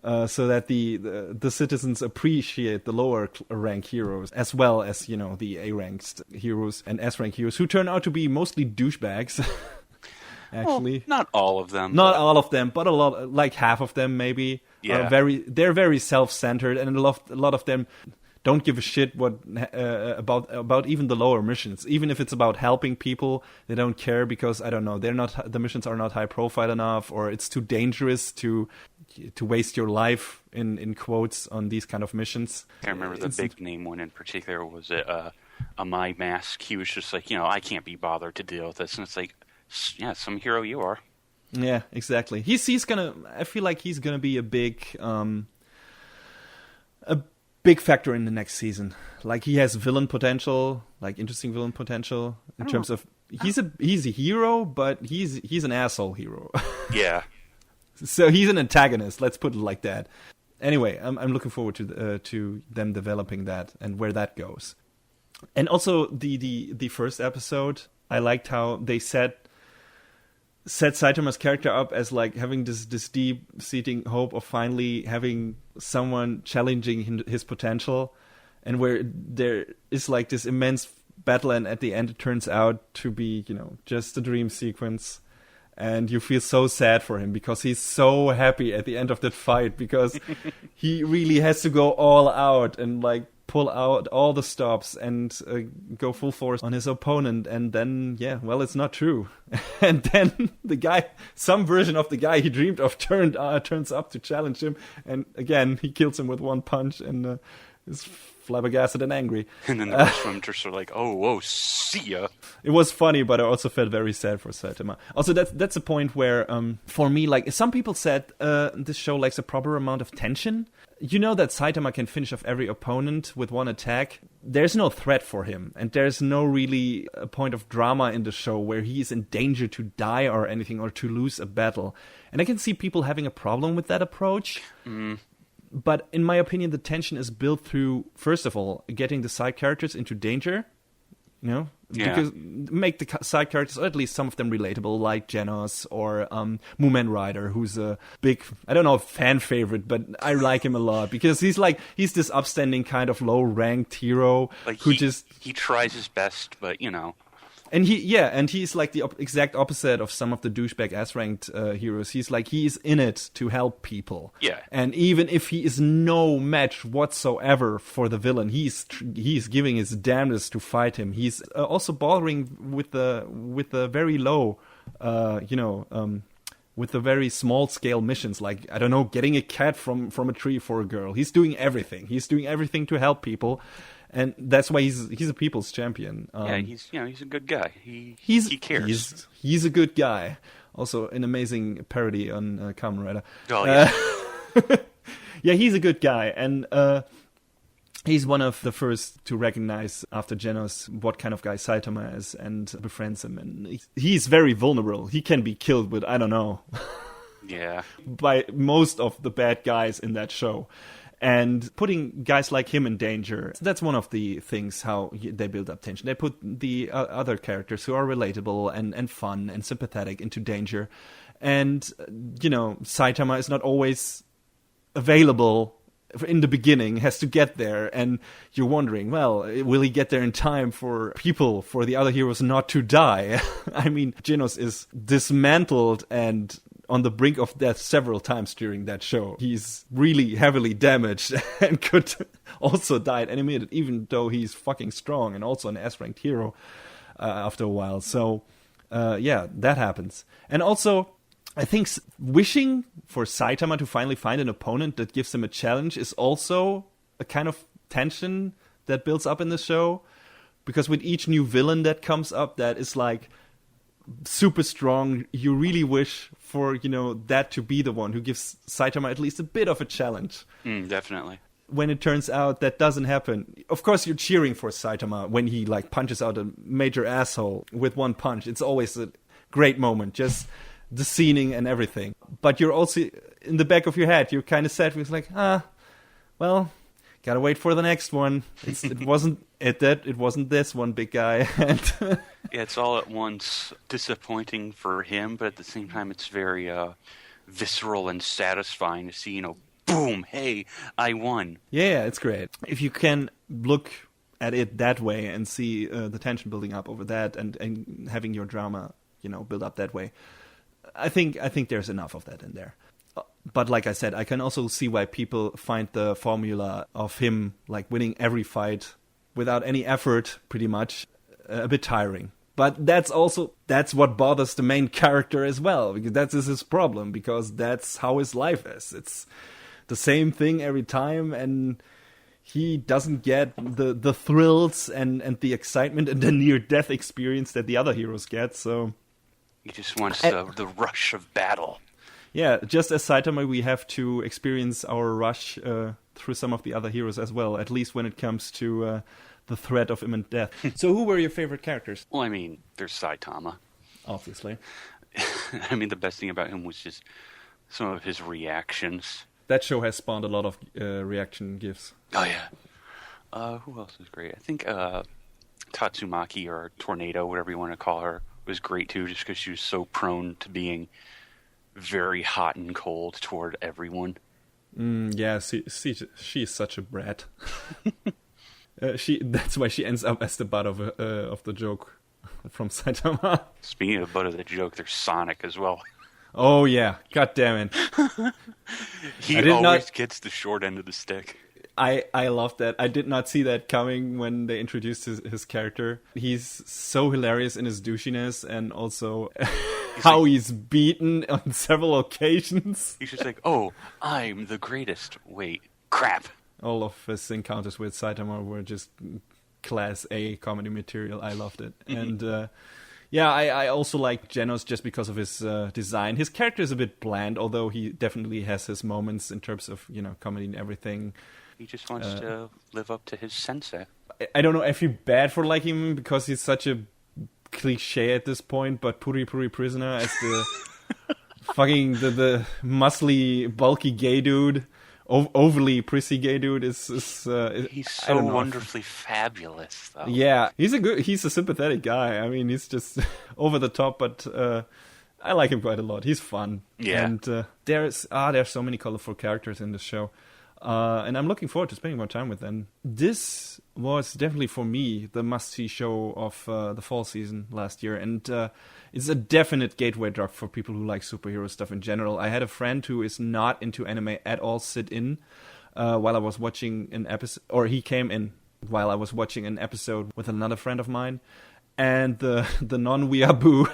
Speaker 1: so that the citizens appreciate the lower rank heroes, as well as, the A-ranked heroes and S-rank heroes, who turn out to be mostly douchebags. Actually,
Speaker 2: well, not all of them.
Speaker 1: Not all of them, but a lot, like half of them maybe.
Speaker 2: Yeah.
Speaker 1: They're very self-centered, and a lot of them don't give a shit about even the lower missions. Even if it's about helping people, they don't care because, I don't know, the missions are not high profile enough, or it's too dangerous to waste your life in quotes on these kind of missions.
Speaker 2: I remember the big name one in particular was a My Mask. He was just like, I can't be bothered to deal with this, and it's like, yeah, some hero you are.
Speaker 1: Yeah, exactly. He's gonna. I feel like he's gonna be a big factor in the next season. Like, he has villain potential, like interesting villain potential in terms of he's a hero, but he's an asshole hero.
Speaker 2: Yeah.
Speaker 1: So he's an antagonist. Let's put it like that. Anyway, I'm looking forward to them developing that and where that goes. And also the first episode, I liked how they set Saitama's character up as like having this deep-seating hope of finally having someone challenging his potential, and where there is like this immense battle, and at the end it turns out to be, just a dream sequence, and you feel so sad for him because he's so happy at the end of that fight, because he really has to go all out and like pull out all the stops and go full force on his opponent, and then it's not true. And then some version of the guy he dreamed of turns up to challenge him, and again he kills him with one punch and is flabbergasted and angry.
Speaker 2: And then the rest of them just are like, oh, whoa, see ya.
Speaker 1: It was funny, but I also felt very sad for Saitama. Also, that's a point where, for me, like some people said, this show lacks a proper amount of tension. You know that Saitama can finish off every opponent with one attack. There's no threat for him, and there's no really a point of drama in the show where he is in danger to die or anything, or to lose a battle. And I can see people having a problem with that approach. But in my opinion, the tension is built through, first of all, getting the side characters into danger. Because make the side characters, or at least some of them, relatable, like Genos or Moomin Rider, who's a big, I don't know, fan favorite, but I like him a lot because he's this upstanding kind of low-ranked hero
Speaker 2: he tries his best, but
Speaker 1: And he's like the exact opposite of some of the douchebag S-ranked heroes. He's in it to help people.
Speaker 2: Yeah.
Speaker 1: And even if he is no match whatsoever for the villain, he's giving his damnedest to fight him. He's also bothering with the very low, with the very small scale missions, like, I don't know, getting a cat from a tree for a girl. He's doing everything. He's doing everything to help people, and that's why he's a people's champion.
Speaker 2: He's a good guy. He cares.
Speaker 1: He's a good guy. Also, an amazing parody on Kamen Rider.
Speaker 2: Oh yeah.
Speaker 1: Yeah, he's a good guy, and he's one of the first to recognize after Genos what kind of guy Saitama is and befriends him. And he's very vulnerable. He can be killed with, I don't know,
Speaker 2: yeah,
Speaker 1: by most of the bad guys in that show. And putting guys like him in danger, that's one of the things how they build up tension. They put the other characters who are relatable and fun and sympathetic into danger. And, Saitama is not always available in the beginning, has to get there, and you're wondering, well, will he get there in time for the other heroes not to die? I mean, Genos is dismantled and on the brink of death several times during that show. He's really heavily damaged and could also die at any minute, even though he's fucking strong and also an S-ranked hero after a while. So, that happens. And also, I think wishing for Saitama to finally find an opponent that gives him a challenge is also a kind of tension that builds up in the show. Because with each new villain that comes up that is like super strong, you really wish for, that to be the one who gives Saitama at least a bit of a challenge.
Speaker 2: Definitely.
Speaker 1: When it turns out that doesn't happen, of course you're cheering for Saitama when he like punches out a major asshole with one punch. It's always a great moment. Just the scening and everything. But you're also, in the back of your head, you're kind of sad. It's like, well, gotta wait for the next one. It wasn't this one big guy.
Speaker 2: Yeah, it's all at once disappointing for him, but at the same time, it's very visceral and satisfying to see, boom, hey, I won.
Speaker 1: Yeah, it's great. If you can look at it that way and see the tension building up over that and having your drama, build up that way, I think there's enough of that in there. But like I said, I can also see why people find the formula of him like winning every fight without any effort, pretty much, a bit tiring. But that's what bothers the main character as well, because that's his problem, because that's how his life is. It's the same thing every time, and he doesn't get the thrills and the excitement and the near-death experience that the other heroes get, so
Speaker 2: he just wants the rush of battle.
Speaker 1: Yeah, just as Saitama, we have to experience our rush through some of the other heroes as well, at least when it comes to the threat of imminent death. So who were your favorite characters?
Speaker 2: Well, I mean, there's Saitama.
Speaker 1: Obviously.
Speaker 2: I mean, the best thing about him was just some of his reactions.
Speaker 1: That show has spawned a lot of reaction gifs.
Speaker 2: Oh, yeah. Who else is great? I think Tatsumaki, or Tornado, whatever you want to call her, was great too, just because she was so prone to being very hot and cold toward everyone.
Speaker 1: Yeah, she's such a brat. That's why she ends up as the butt of the joke from Saitama.
Speaker 2: Speaking of the butt of the joke, there's Sonic as well.
Speaker 1: Oh yeah, god damn it.
Speaker 2: He always gets the short end of the stick.
Speaker 1: I love that. I did not see that coming when they introduced his character. He's so hilarious in his douchiness, and also he's beaten on several occasions.
Speaker 2: He's just like, oh, I'm the greatest. Wait, crap.
Speaker 1: All of his encounters with Saitama were just class A comedy material. I loved it. Mm-hmm. And I also like Genos just because of his design. His character is a bit bland, although he definitely has his moments in terms of, comedy and everything.
Speaker 2: He just wants to live up to his sensei.
Speaker 1: I don't know, I feel bad for liking him because he's such a cliche at this point, but Puri Puri Prisoner as the fucking the muscly, bulky gay dude, overly prissy gay dude is
Speaker 2: he's so wonderfully fabulous, though.
Speaker 1: Yeah, he's a sympathetic guy. I mean, he's just over the top, but I like him quite a lot. He's fun.
Speaker 2: Yeah.
Speaker 1: And there's so many colorful characters in this show. And I'm looking forward to spending more time with them. This was definitely, for me, the must-see show of the fall season last year. And it's a definite gateway drug for people who like superhero stuff in general. I had a friend who is not into anime at all sit in while I was watching an episode, or he came in while I was watching an episode with another friend of mine. And the non-weeaboo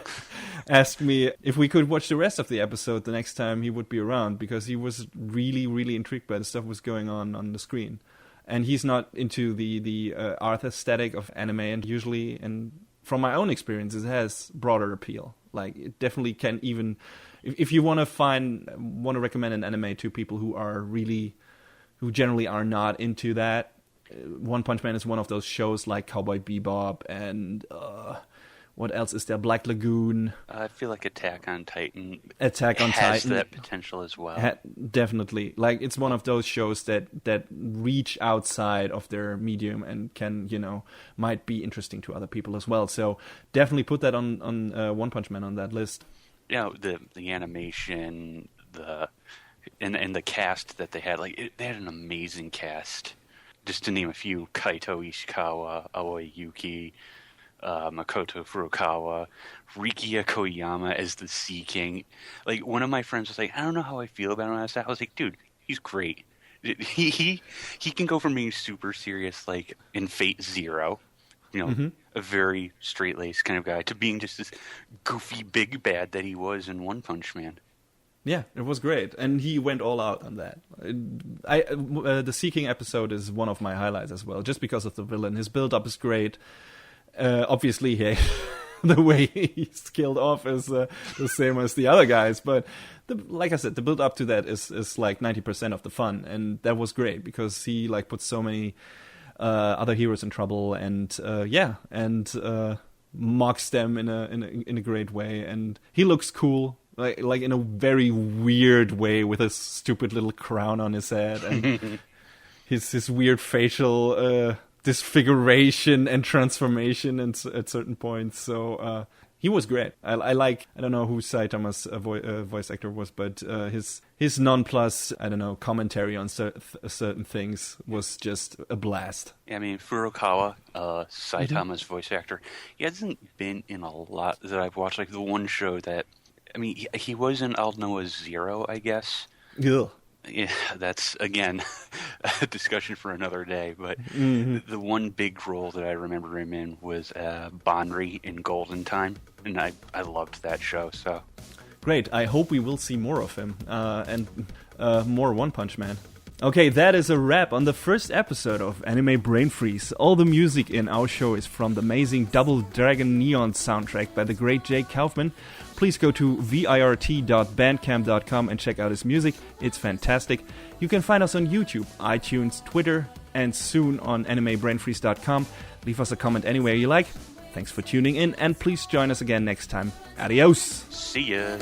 Speaker 1: asked me if we could watch the rest of the episode the next time he would be around, because he was really, really intrigued by the stuff was going on the screen. And he's not into the art aesthetic of anime, and usually, and from my own experience, it has broader appeal. Like, it definitely can even, if you want to recommend an anime to people who generally are not into that, One Punch Man is one of those shows like Cowboy Bebop and what else is there? Black Lagoon.
Speaker 2: I feel like Attack on Titan
Speaker 1: has
Speaker 2: that potential as well.
Speaker 1: Definitely. Like, it's one of those shows that reach outside of their medium and can, might be interesting to other people as well. So definitely put that on One Punch Man on that list.
Speaker 2: Yeah, the animation, and the cast that they had, they had an amazing cast. Just to name a few: Kaito Ishikawa, Aoi Yuki, Makoto Furukawa, Rikiya Koyama as the Sea King. Like, one of my friends was like, I don't know how I feel about him. I was like, dude, he's great. He can go from being super serious, like in Fate Zero, a very straight-laced kind of guy, to being just this goofy big bad that he was in One Punch Man.
Speaker 1: Yeah, it was great, and he went all out on that. The Seeking episode is one of my highlights as well, just because of the villain. His build-up is great. Obviously, the way he's killed off is the same as the other guys, but like I said, the build-up to that is like 90% of the fun, and that was great because he puts so many other heroes in trouble, and mocks them in a great way, and he looks cool. Like in a very weird way, with a stupid little crown on his head and his weird facial disfiguration and transformation at certain points. So he was great. I don't know who Saitama's voice actor was, but his nonplus, commentary on certain things was just a blast.
Speaker 2: Yeah, I mean, Furukawa, Saitama's voice actor, he hasn't been in a lot that I've watched. Like, the one show that, I mean, he was in I'll Noah Zero, I guess.
Speaker 1: Yeah.
Speaker 2: Yeah, that's, again, a discussion for another day. But the one big role that I remember him in was Bonri in Golden Time, and I loved that show. So
Speaker 1: great. I hope we will see more of him and more One Punch Man. Okay, that is a wrap on the first episode of Anime Brain Freeze. All the music in our show is from the amazing Double Dragon Neon soundtrack by the great Jake Kaufman. Please go to virt.bandcamp.com and check out his music. It's fantastic. You can find us on YouTube, iTunes, Twitter, and soon on animebrainfreeze.com. Leave us a comment anywhere you like. Thanks for tuning in, and please join us again next time. Adios!
Speaker 2: See ya!